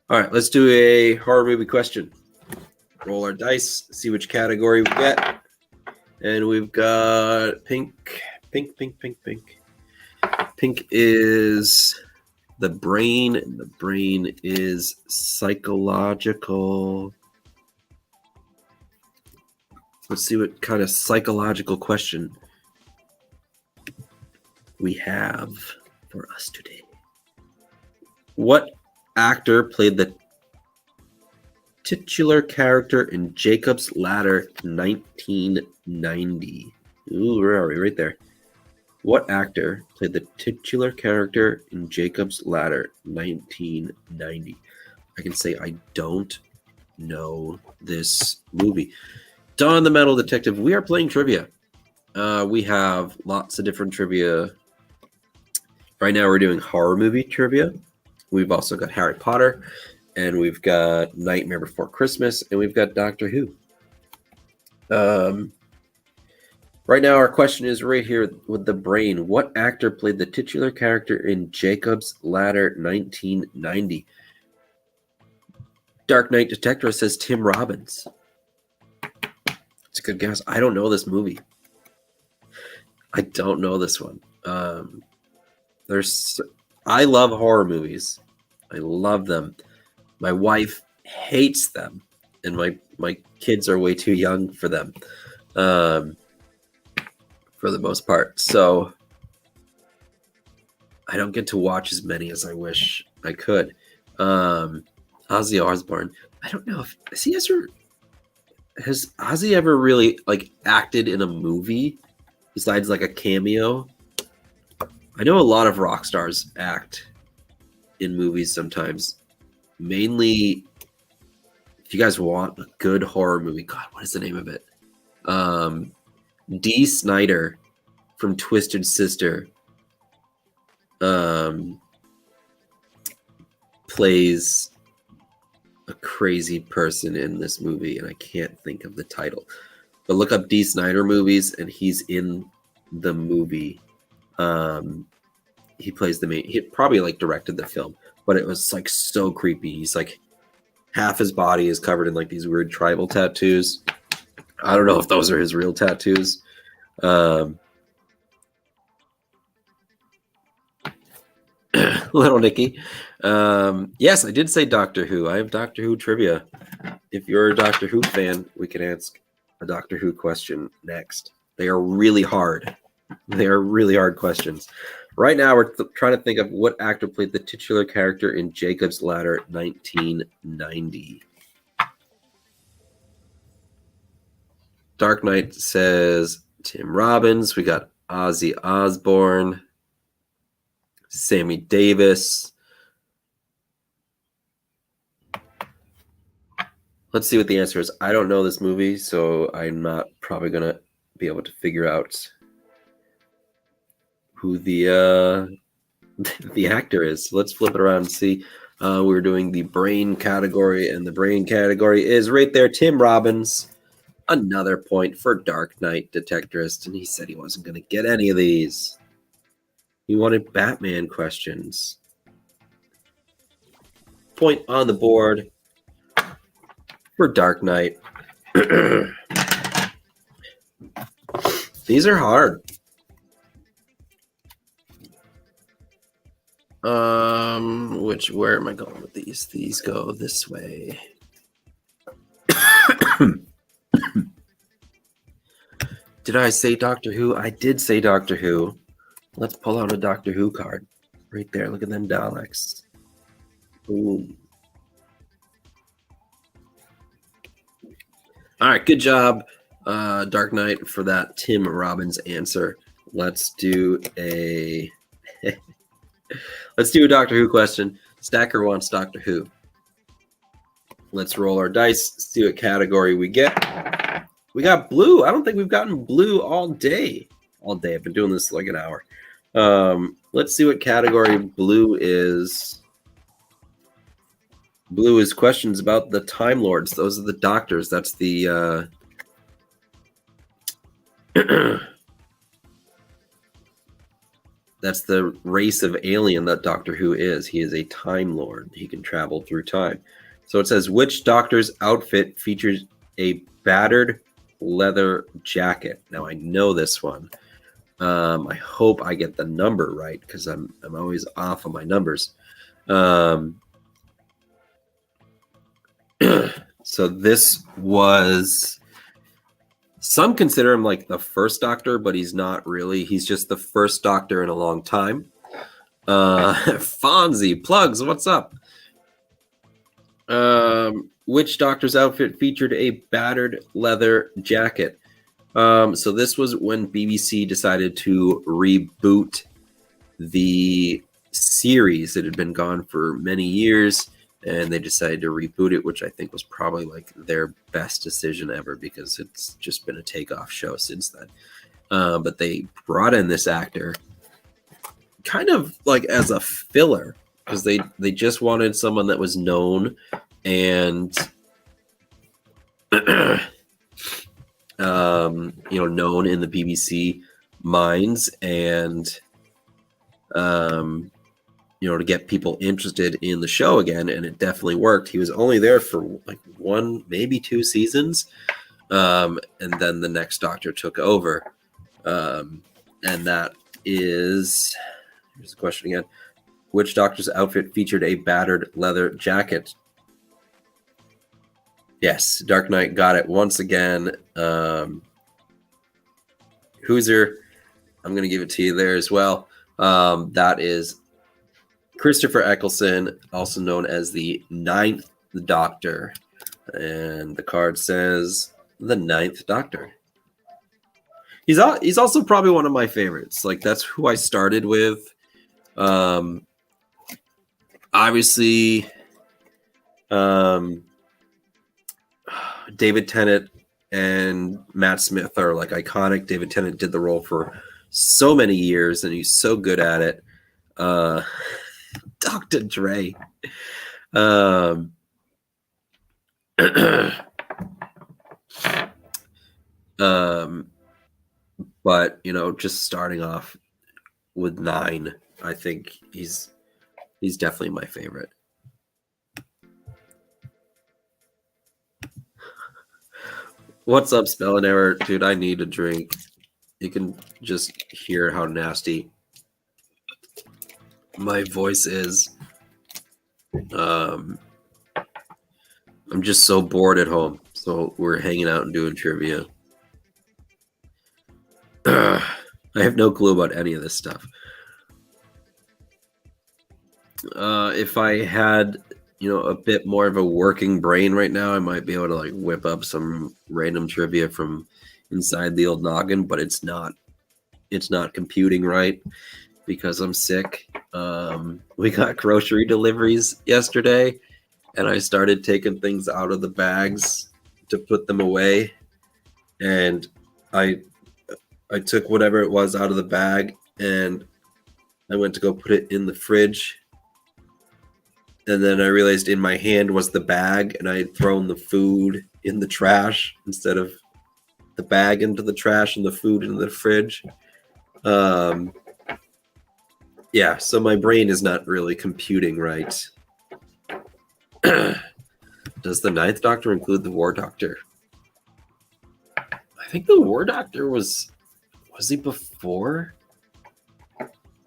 right, let's do a horror movie question. Roll our dice, see which category we get. And we've got pink. Pink is the brain, and the brain is psychological. Let's see what kind of psychological question we have for us today. What actor played the titular character in Jacob's Ladder 1990? Ooh, where are we? Right there. What actor played the titular character in Jacob's Ladder 1990? I can say I don't know this movie. Dawn the Metal Detective, we are playing trivia. We have lots of different trivia. Right now we're doing horror movie trivia. We've also got Harry Potter, and we've got Nightmare Before Christmas, and we've got Doctor Who. Right now our question is right here with the brain. What actor played the titular character in Jacob's Ladder 1990? Dark Knight Detector says Tim Robbins. It's a good guess. I don't know this movie. I don't know this one. I love horror movies. I love them. My wife hates them, and my kids are way too young for them, for the most part. So I don't get to watch as many as I wish I could. Ozzy Osbourne. I don't know if has Ozzy ever really like acted in a movie besides like a cameo? I know a lot of rock stars act in movies sometimes. Mainly, if you guys want a good horror movie, God, what is the name of it? Dee Snider from Twisted Sister plays a crazy person in this movie, and I can't think of the title. But look up Dee Snider movies, and he's in the movie. He plays the main. He probably like directed the film, but it was like so creepy. He's like half his body is covered in like these weird tribal tattoos. I don't know if those are his real tattoos. Little Nicky. Yes, I did say Doctor Who. I have Doctor Who trivia. If you're a Doctor Who fan, we can ask a Doctor Who question next. They are really hard. They are really hard questions. Right now, we're trying to think of what actor played the titular character in Jacob's Ladder 1990. Dark Knight says Tim Robbins. We got Ozzy Osbourne. Sammy Davis. Let's see what the answer is. I don't know this movie, so I'm not probably going to be able to figure out who the actor is. Let's flip it around and see. We're doing the brain category, and the brain category is right there. Tim Robbins. Another point for Dark Knight Detectorist, and he said he wasn't going to get any of these. He wanted Batman questions. Point on the board for Dark Knight. These are hard. Where am I going with these? These go this way. Did I say Doctor Who? I did say Doctor Who. Let's pull out a Doctor Who card. Right there. Look at them Daleks. Boom. All right, good job, Dark Knight, for that Tim Robbins answer. Let's do a Doctor Who question. Stacker wants Doctor Who. Let's roll our dice, see what category we get. We got blue. I don't think we've gotten blue all day. I've been doing this like an hour. Let's see what category blue is. Blue is questions about the Time Lords. Those are the doctors. That's the that's the race of alien that Doctor Who is. He is a Time Lord. He can travel through time. So it says, which doctor's outfit features a battered leather jacket? Now I know this one. I hope I get the number right because I'm always off on my numbers. So this was, some consider him like the first Doctor, but he's not really. He's just the first Doctor in a long time. Fonzie, plugs, what's up? Which Doctor's outfit featured a battered leather jacket? So this was when BBC decided to reboot the series. It had been gone for many years, and they decided to reboot it, which I think was probably like their best decision ever because it's just been a takeoff show since then. But they brought in this actor kind of like as a filler because they just wanted someone that was known and known in the BBC minds, and to get people interested in the show again, and it definitely worked. He was only there for like 1, maybe 2 seasons, and then the next Doctor took over, and that is, here's the question again, which Doctor's outfit featured a battered leather jacket? Yes, Dark Knight got it once again. Hooser, I'm going to give it to you there as well. That is Christopher Eccleston, also known as the 9th Doctor. And the card says the 9th Doctor. He's also probably one of my favorites. Like, that's who I started with. Obviously, David Tennant and Matt Smith are like iconic. David Tennant did the role for so many years, and he's so good at it. Dr. Dre. But just starting off with 9, I think he's definitely my favorite. What's up, spelling error? Dude, I need a drink. You can just hear how nasty my voice is. I'm just so bored at home. So we're hanging out and doing trivia. I have no clue about any of this stuff. If I had a bit more of a working brain right now, I might be able to like whip up some random trivia from inside the old noggin, but it's not computing right because I'm sick. We got grocery deliveries yesterday, and I started taking things out of the bags to put them away, and I took whatever it was out of the bag and I went to go put it in the fridge. And then I realized in my hand was the bag, and I had thrown the food in the trash instead of the bag into the trash and the food in the fridge. Yeah, so my brain is not really computing right. Does the 9th Doctor include the War Doctor? I think the War Doctor was he before?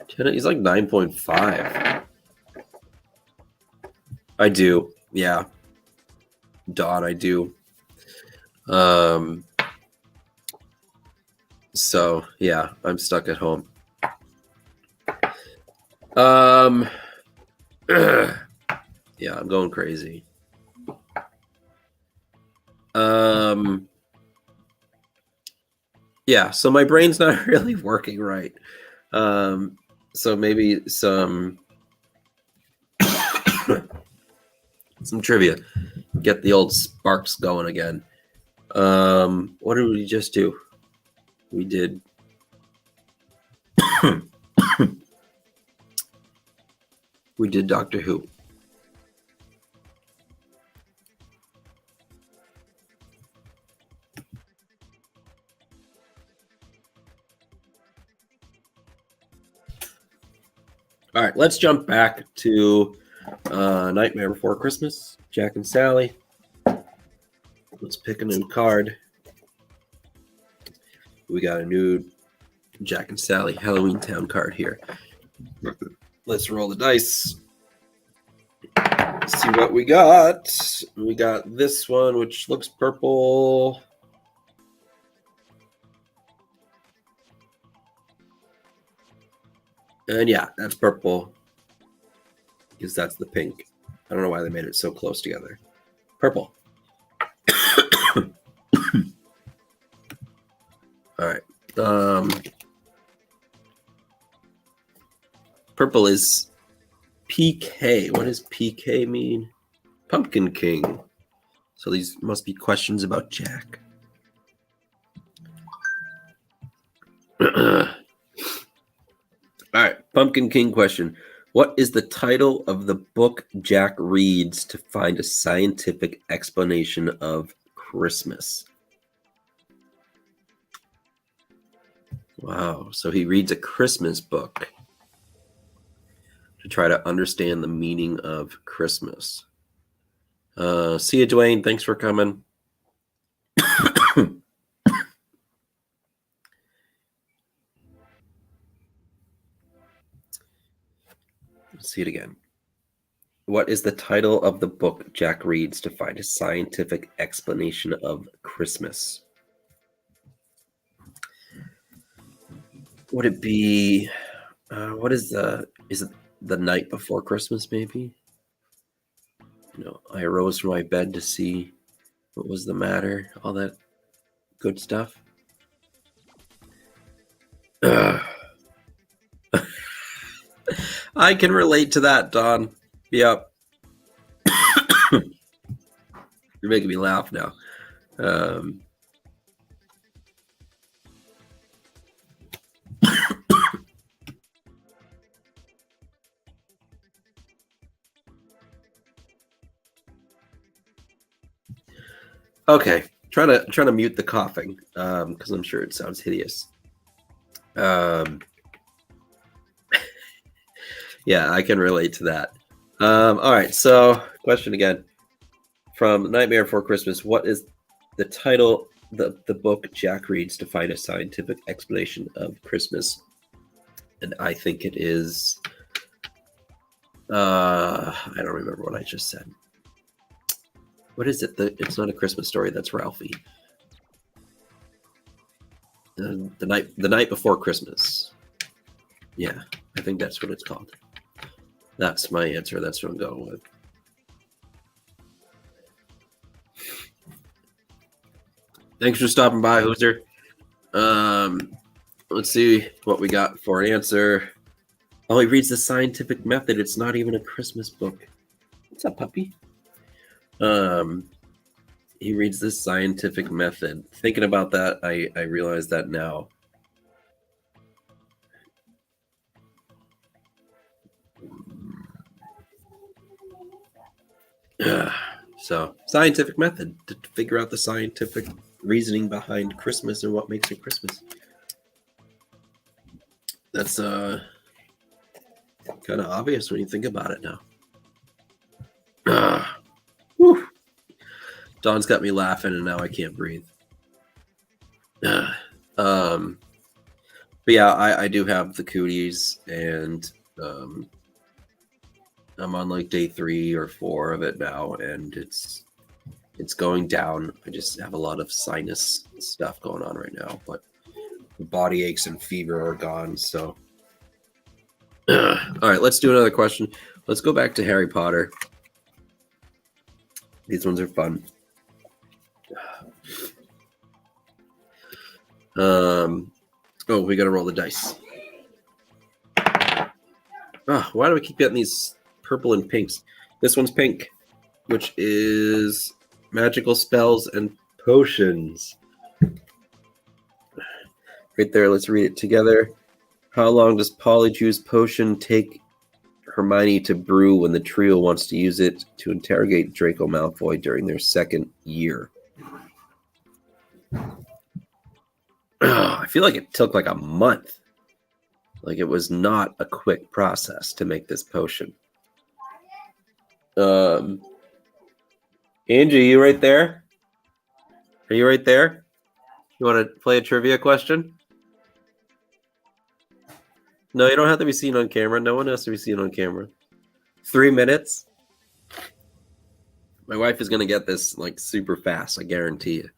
He's like 9.5. I do. Yeah, Dawn, I do. Um, so yeah, I'm stuck at home. Um, yeah, I'm going crazy. Um, yeah, so my brain's not really working right. So maybe some trivia. Get the old sparks going again. What did we just do? We did we did Doctor Who. All right, let's jump back to Nightmare Before Christmas, Jack and Sally. Let's pick a new card. We got a new Jack and Sally Halloween Town card here. Let's roll the dice. See what we got. We got this one, which looks purple. And yeah, that's purple. Because that's the pink. I don't know why they made it so close together. Purple. All right. Purple is PK. What does PK mean? Pumpkin King. So these must be questions about Jack. All right, Pumpkin King question. What is the title of the book Jack reads to find a scientific explanation of Christmas? Wow, so he reads a Christmas book to try to understand the meaning of Christmas. See you, Dwayne. Thanks for coming. Let's see it again. What is the title of the book Jack reads to find a scientific explanation of Christmas? Would it be, what is it the night before Christmas, maybe? I arose from my bed to see what was the matter, all that good stuff. I can relate to that, Don. Yep. You're making me laugh now. Okay, trying to mute the coughing because I'm sure it sounds hideous. Yeah, I can relate to that. All right, so question again from Nightmare Before Christmas. What is the title the book Jack reads to find a scientific explanation of Christmas? And I think it is. I don't remember what I just said. What is it? It's not A Christmas Story. That's Ralphie. The night before Christmas. Yeah, I think that's what it's called. That's my answer. That's what I'm going with. Thanks for stopping by, Hoosier. Let's see what we got for an answer. Oh, he reads the scientific method. It's not even a Christmas book. What's up, puppy? He reads this scientific method. Thinking about that, I realize that now. So, scientific method to figure out the scientific reasoning behind Christmas and what makes it Christmas. That's kind of obvious when you think about it now. Dawn's got me laughing, and now I can't breathe. But yeah, I do have the cooties, and I'm on like day 3 or 4 of it now, and it's going down. I just have a lot of sinus stuff going on right now, but the body aches and fever are gone. So, all right, let's do another question. Let's go back to Harry Potter. These ones are fun. Oh, we got to roll the dice. Oh, why do we keep getting these purple and pinks? This one's pink, which is magical spells and potions. Right there, let's read it together. How long does Polyjuice potion take Hermione to brew when the trio wants to use it to interrogate Draco Malfoy during their second year? I feel like it took like a month. Like it was not a quick process to make this potion. Angie, you right there? Are you right there? You want to play a trivia question? No, you don't have to be seen on camera. No one has to be seen on camera. 3 minutes. My wife is going to get this like super fast. I guarantee you.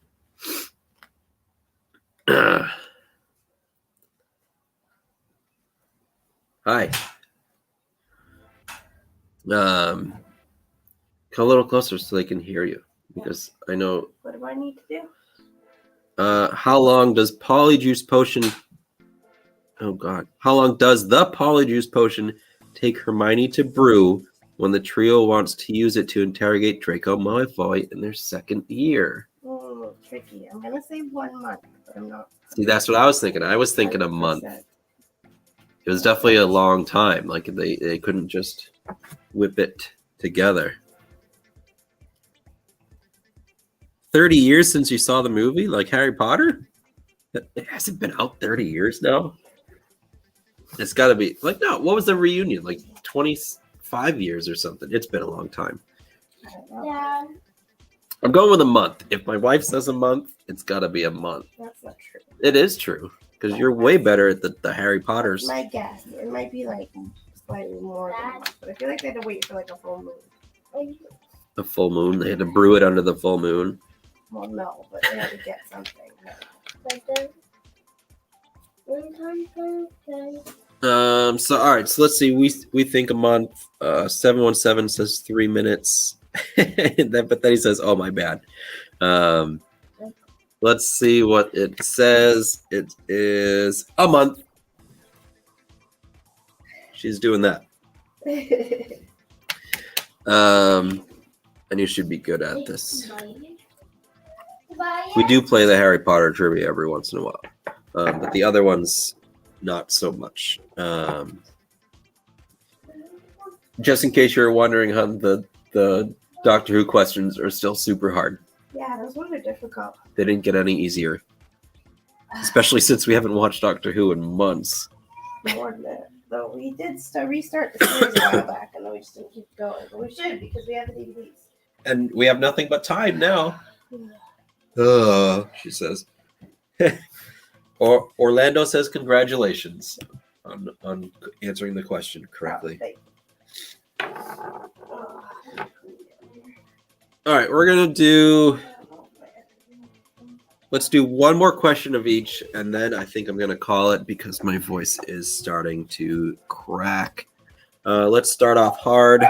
Hi. Come a little closer so they can hear you, because I know. What do I need to do? How long does Polyjuice potion? Oh God! How long does the Polyjuice potion take Hermione to brew when the trio wants to use it to interrogate Draco Malfoy in their second year? Oh, tricky. I'm gonna say 1 month, but I'm not. See, that's what I was thinking. I was thinking a month. It was definitely a long time. Like they couldn't just whip it together. 30 years since you saw the movie, like Harry Potter? It hasn't been out 30 years now. It's got to be like, no, what was the reunion? Like 25 years or something. It's been a long time. Yeah. I'm going with a month. If my wife says a month, it's got to be a month. That's not true. It is true, because you're way better at the Harry Potters. My guess. It might be like slightly more than a month, but I feel like they had to wait for like a full moon. The full moon? They had to brew it under the full moon? Well, no, but they had to get something. So all right, so let's see. We think a month. 717 says 3 minutes. But then he says, oh, my bad. Let's see what it says. It is a month. She's doing that. And you should be good at this. We do play the Harry Potter trivia every once in a while. But the other ones, not so much. Just in case you're wondering, how the Doctor Who questions are still super hard. Yeah, those ones are difficult. They didn't get any easier. Especially since we haven't watched Doctor Who in months. More than that. Though we did restart the series a while back, and then we just didn't keep going. But we should, because we have the DVDs. And we have nothing but time now. She says. Orlando says congratulations on answering the question correctly. All right, we're going to do... Let's do one more question of each, and then I think I'm going to call it because my voice is starting to crack. Let's start off hard.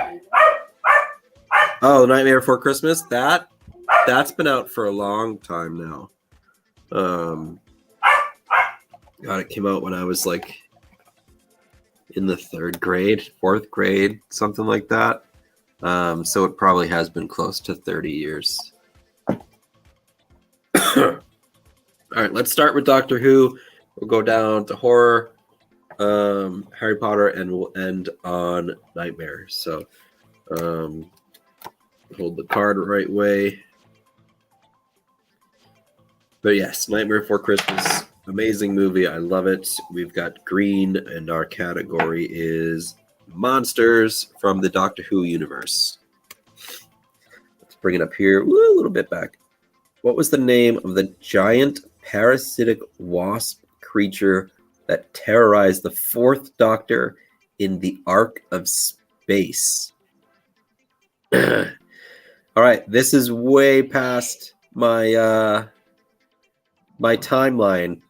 Oh, Nightmare Before Christmas? That's been out for a long time now. God, it came out when I was like in the 3rd grade, 4th grade, something like that. So it probably has been close to 30 years. All right, let's start with Doctor Who. We'll go down to horror, Harry Potter, and we'll end on Nightmare. So hold the card the right way. But yes, Nightmare Before Christmas, amazing movie. I love it. We've got green, and our category is monsters from the Doctor Who universe. Let's bring it up here. Ooh, a little bit back. What was the name of the giant parasitic wasp creature that terrorized the 4th Doctor in the Ark of Space? All right, this is way past my timeline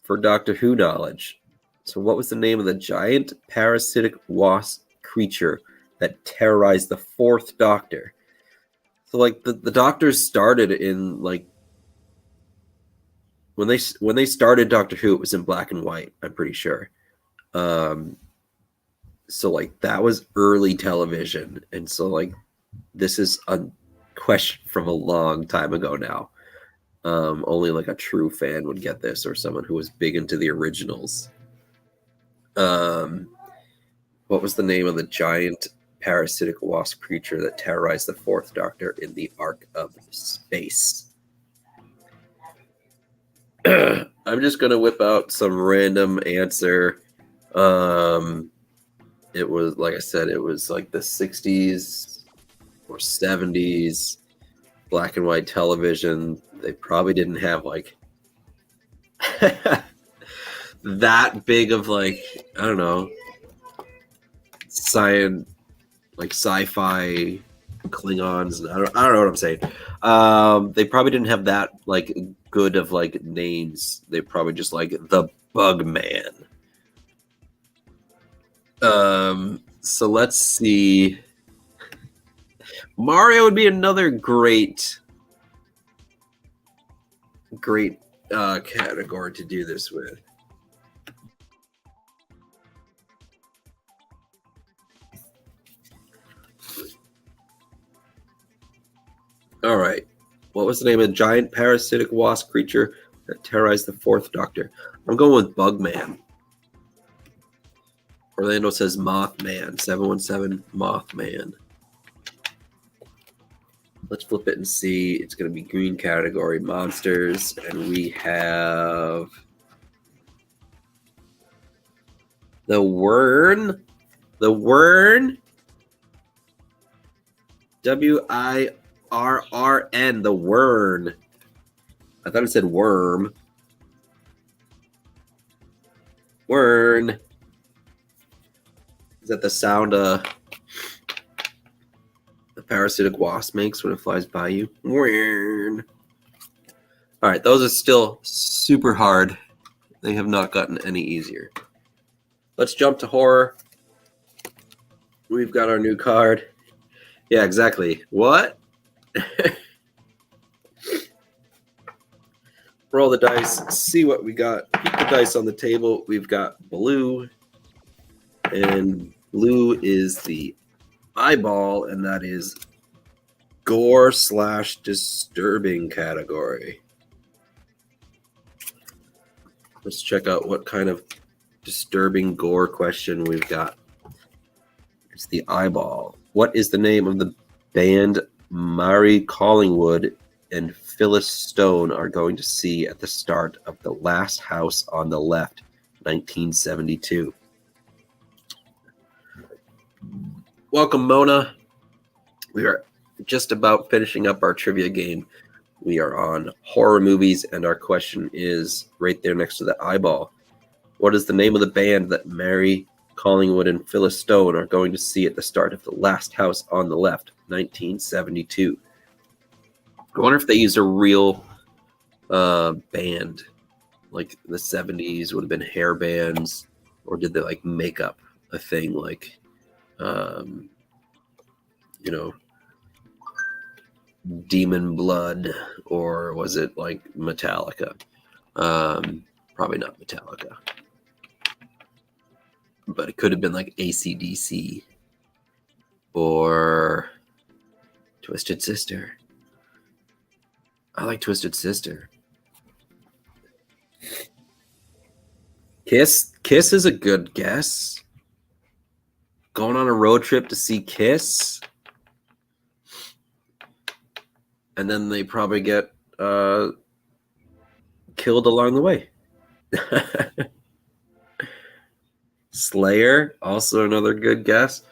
for Doctor Who knowledge. So, what was the name of the giant parasitic wasp creature that terrorized the fourth Doctor? So, like the Doctors started in like when they started Doctor Who, it was in black and white. I'm pretty sure. So like that was early television, and so like this is a question from a long time ago now. Only like a true fan would get this, or someone who was big into the originals. Um, what was the name of the giant parasitic wasp creature that terrorized the fourth Doctor in the Ark of Space? I'm just gonna whip out some random answer. It was, like I said, it was like the 60s or 70s, black and white television. They probably didn't have like that big of like, I don't know, science, like sci-fi Klingons. I don't know what I'm saying. They probably didn't have that like good of like names. They probably just like the Bug Man. So let's see. Mario would be another great category to do this with. All right. What was the name of the giant parasitic wasp creature that terrorized the fourth Doctor? I'm going with Bugman. Orlando says Mothman. 717 Mothman. Let's flip it and see. It's going to be green category, monsters, and we have the Wyrn. The Wyrn. Wirrn. The Wyrn. I thought it said worm. Wyrn. Is that the sound the parasitic wasp makes when it flies by you? Wyrn. All right, those are still super hard. They have not gotten any easier. Let's jump to horror. We've got our new card. Yeah, exactly. What? Roll the dice, see what we got. Keep the dice on the table. We've got blue, and blue is the eyeball, and that is gore/disturbing category. Let's check out what kind of disturbing gore question we've got. It's the eyeball. What is the name of the band Mary Collingwood and Phyllis Stone are going to see at the start of The Last House on the Left, 1972? Welcome, Mona. We are just about finishing up our trivia game. We are on horror movies, and our question is right there next to the eyeball. What is the name of the band that Mary Collingwood and Phyllis Stone are going to see at the start of The Last House on the Left, 1972? I wonder if they used a real band, like the 70s would have been hair bands, or did they like make up a thing like, you know, Demon Blood, or was it like Metallica? Probably not Metallica, but it could have been like AC/DC or Twisted Sister. I like Twisted Sister. Kiss is a good guess. Going on a road trip to see Kiss, and then they probably get killed along the way. Slayer, also another good guess.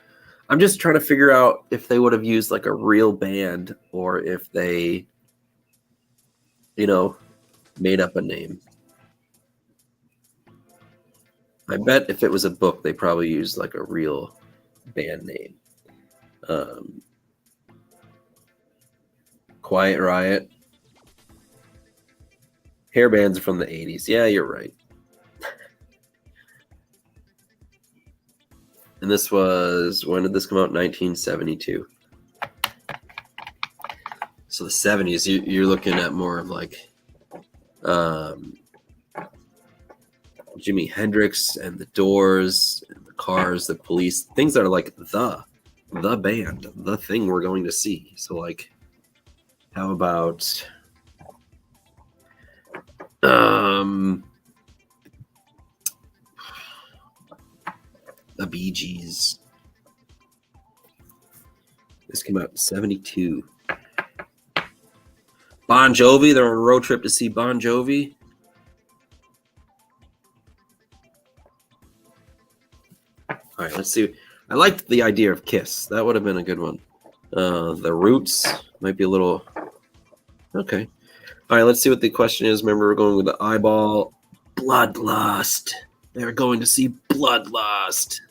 I'm just trying to figure out if they would have used like a real band or if they, made up a name. I bet if it was a book, they probably used like a real band name. Quiet Riot. Hairbands are from the 80s. Yeah, you're right. And this was, when did this come out? 1972. So the 70s, you're looking at more of like Jimi Hendrix and the Doors, and the Cars, the Police, things that are like the band, the thing we're going to see. So like, how about the Bee Gees? This came out in 72. Bon Jovi, they're on a road trip to see Bon Jovi. All right, let's see. I liked the idea of Kiss. That would have been a good one. The Roots might be a little... Okay. All right, let's see what the question is. Remember, we're going with the eyeball. Bloodlust. They're going to see Bloodlust.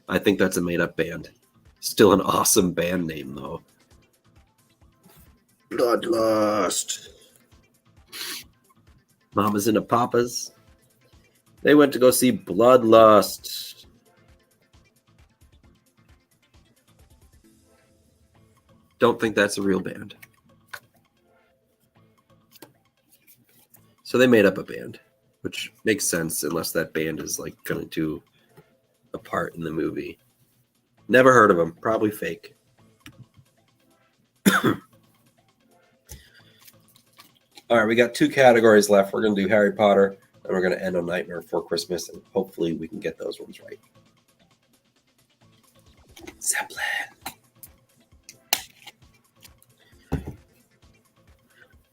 I think that's a made-up band. Still an awesome band name, though. Bloodlust. Mamas and the Papas. They went to go see Bloodlust. Don't think that's a real band. So they made up a band, which makes sense unless that band is like going to do a part in the movie. Never heard of them. Probably fake. All right, we got 2 categories left. We're going to do Harry Potter, and we're going to end on Nightmare Before Christmas, and hopefully we can get those ones right. Zeppelin.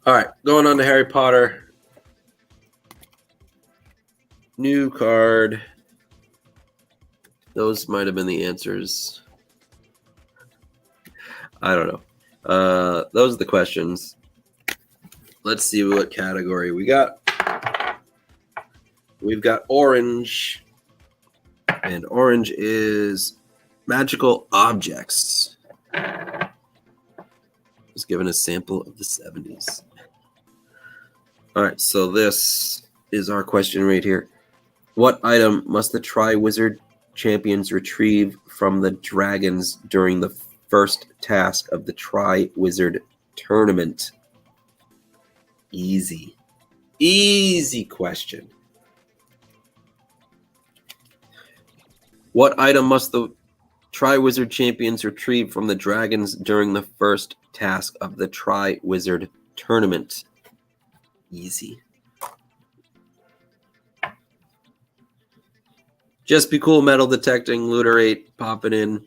All right, going on to Harry Potter. New card. Those might have been the answers. I don't know. Those are the questions. Let's see what category we got. We've got orange. And orange is magical objects. I was given a sample of the 70s. All right, so this is our question right here. What item must the Tri-Wizard champions retrieve from the dragons during the first task of the Tri-Wizard tournament? Easy. Easy question. What item must the Tri-Wizard champions retrieve from the dragons during the first task of the Tri-Wizard tournament? Easy. Just be cool, metal detecting, Looterate, popping in.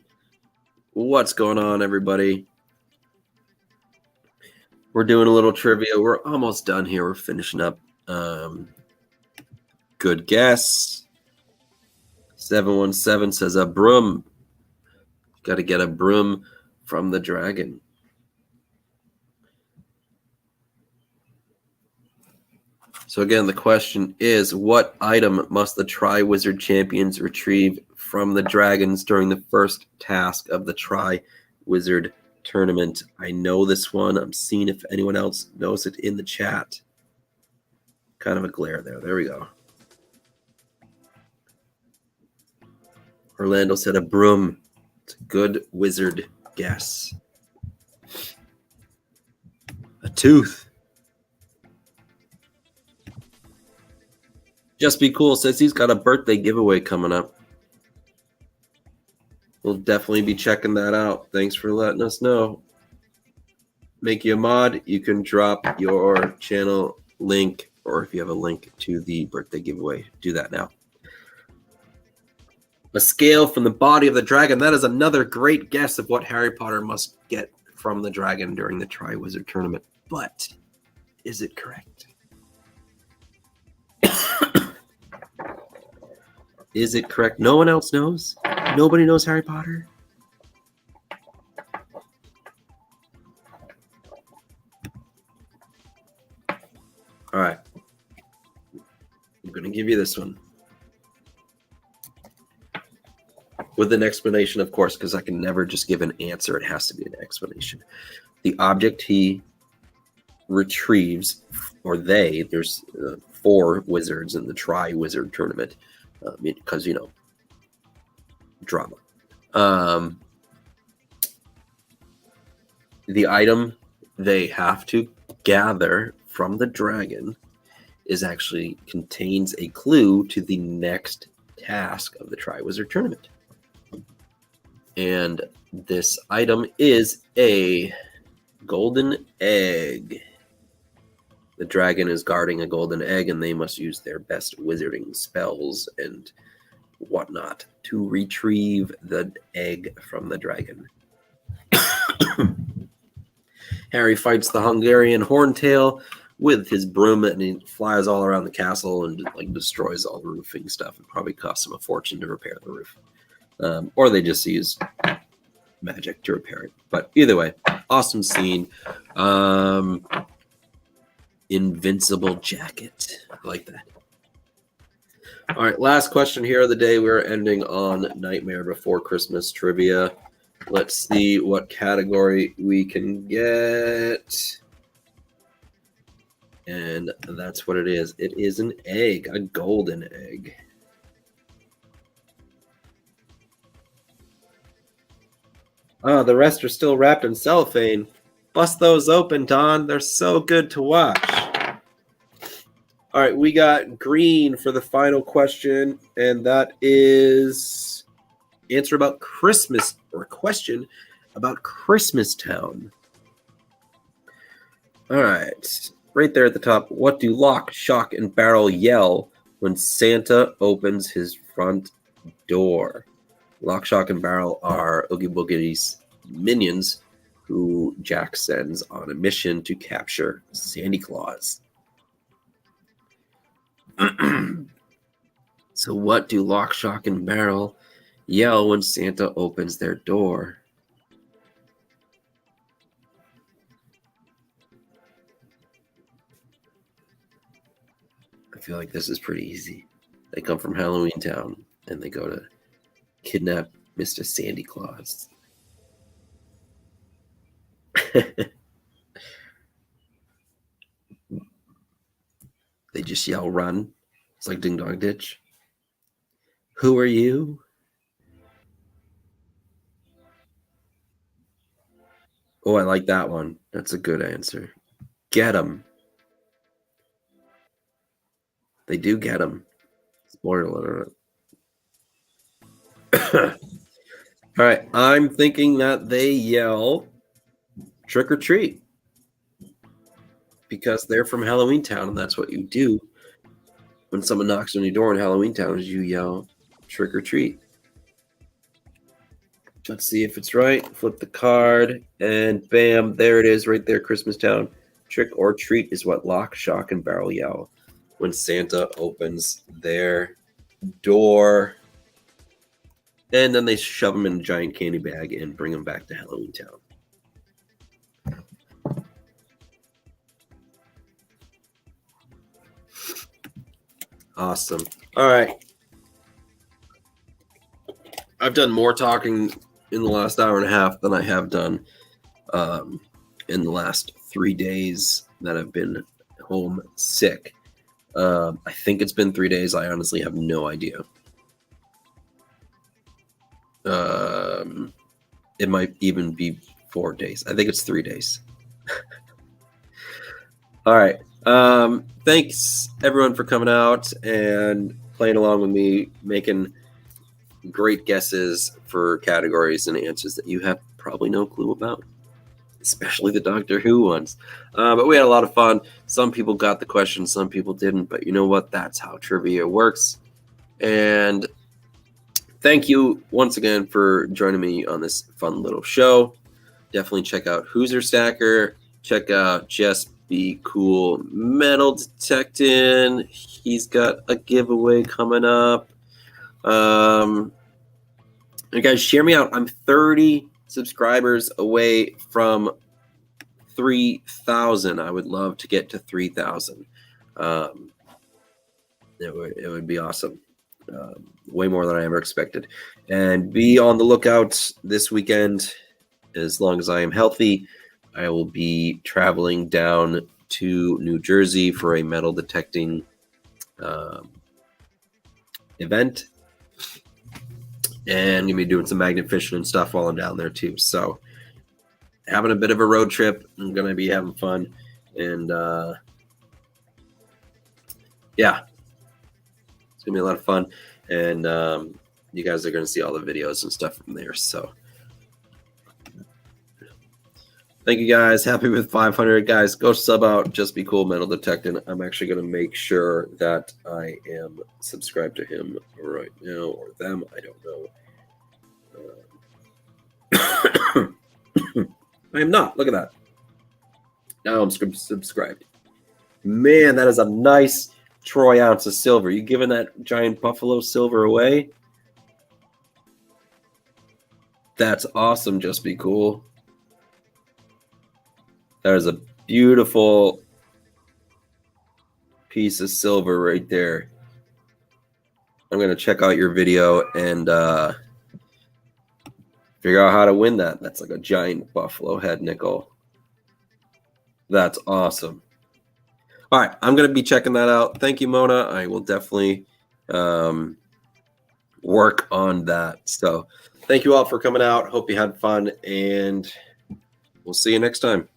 What's going on, everybody? We're doing a little trivia. We're almost done here. We're finishing up. Good guess. 717 says a broom. Got to get a broom from the dragon. So again, the question is, what item must the Tri-Wizard champions retrieve from the dragons during the first task of the Tri-Wizard tournament? I know this one. I'm seeing if anyone else knows it in the chat. Kind of a glare there. There we go. Orlando said a broom. It's a good wizard guess. A tooth. Just Be Cool says he's got a birthday giveaway coming up. We'll definitely be checking that out. Thanks for letting us know. Make you a mod. You can drop your channel link, or if you have a link to the birthday giveaway, do that now. A scale from the body of the dragon. That is another great guess of what Harry Potter must get from the dragon during the Tri-Wizard tournament. But is it correct? Is it correct? No one else knows? Nobody knows Harry Potter? All right. I'm going to give you this one. with an explanation, of course, because I can never just give an answer. It has to be an explanation. The object he retrieves, or there's 4 wizards in the Tri-Wizard tournament, because, drama. The item they have to gather from the dragon actually contains a clue to the next task of the Tri-Wizard tournament. And this item is a golden egg. The dragon is guarding a golden egg, and they must use their best wizarding spells and whatnot to retrieve the egg from the dragon. Harry fights the Hungarian Horntail with his broom, and he flies all around the castle and destroys all the roofing stuff. It probably costs him a fortune to repair the roof, or they just use magic to repair it. But either way, awesome scene. Invincible jacket. I like that. All right, last question here of the day. We're ending on Nightmare Before Christmas trivia. Let's see what category we can get. And that's what it is. It is an egg, a golden egg. Oh, the rest are still wrapped in cellophane. Bust those open, Don. They're so good to watch. All right, we got green for the final question, and that is answer about Christmas, or a question about Christmas Town. All right, right there at the top. What do Lock, Shock, and Barrel yell when Santa opens his front door? Lock, Shock, and Barrel are Oogie Boogie's minions who Jack sends on a mission to capture Santa Claus. So what do Lock, Shock, and Barrel yell when Santa opens their door? I feel like this is pretty easy. They come from Halloween Town, and they go to kidnap Mr. Santa Claus. They just yell, run. It's like Ding Dong Ditch. Who are you? Oh, I like that one. That's a good answer. Get him. They do get him. Spoiler alert. All right. I'm thinking that they yell trick or treat because they're from Halloween Town, and that's what you do when someone knocks on your door in Halloween Town is you yell trick or treat. Let's see if it's right. Flip the card, and bam, there it is right there, Christmas Town. Trick or treat is what Lock, Shock, and Barrel yell when Santa opens their door. And then they shove them in a giant candy bag and bring them back to Halloween Town. Awesome. All right. I've done more talking in the last hour and a half than I have done in the last 3 days that I've been home sick. I think it's been 3 days. I honestly have no idea. It might even be 4 days. I think it's 3 days. All right. Thanks everyone for coming out and playing along with me, making great guesses for categories and answers that you have probably no clue about, especially the Doctor Who ones. But we had a lot of fun. Some people got the question, some people didn't, but you know what? That's how trivia works. And thank you once again for joining me on this fun little show. Definitely check out Who's Your Stacker. Check out Just Be Cool Metal Detecting. He's got a giveaway coming up. And guys, share me out. I'm 30 subscribers away from 3,000. I would love to get to 3,000. It would be awesome. way more than I ever expected. And be on the lookout this weekend. As long as I am healthy, I will be traveling down to New Jersey for a metal detecting event. And gonna be doing some magnet fishing and stuff while I'm down there too. So having a bit of a road trip. I'm gonna be having fun. And yeah, it's gonna be a lot of fun. And you guys are gonna see all the videos and stuff from there. So thank you guys. Happy with 500 guys. Go sub out. Just be cool. Metal detecting. I'm actually gonna make sure that I am subscribed to him right now or them. I don't know. I am not. Look at that. Now I'm subscribed. Man, that is a nice troy ounce of silver. You giving that giant buffalo silver away? That's awesome. Just be cool. That is a beautiful piece of silver right there. I'm going to check out your video and figure out how to win that. That's like a giant buffalo head nickel. That's awesome. All right, I'm going to be checking that out. Thank you, Mona. I will definitely work on that. So thank you all for coming out. Hope you had fun, and we'll see you next time.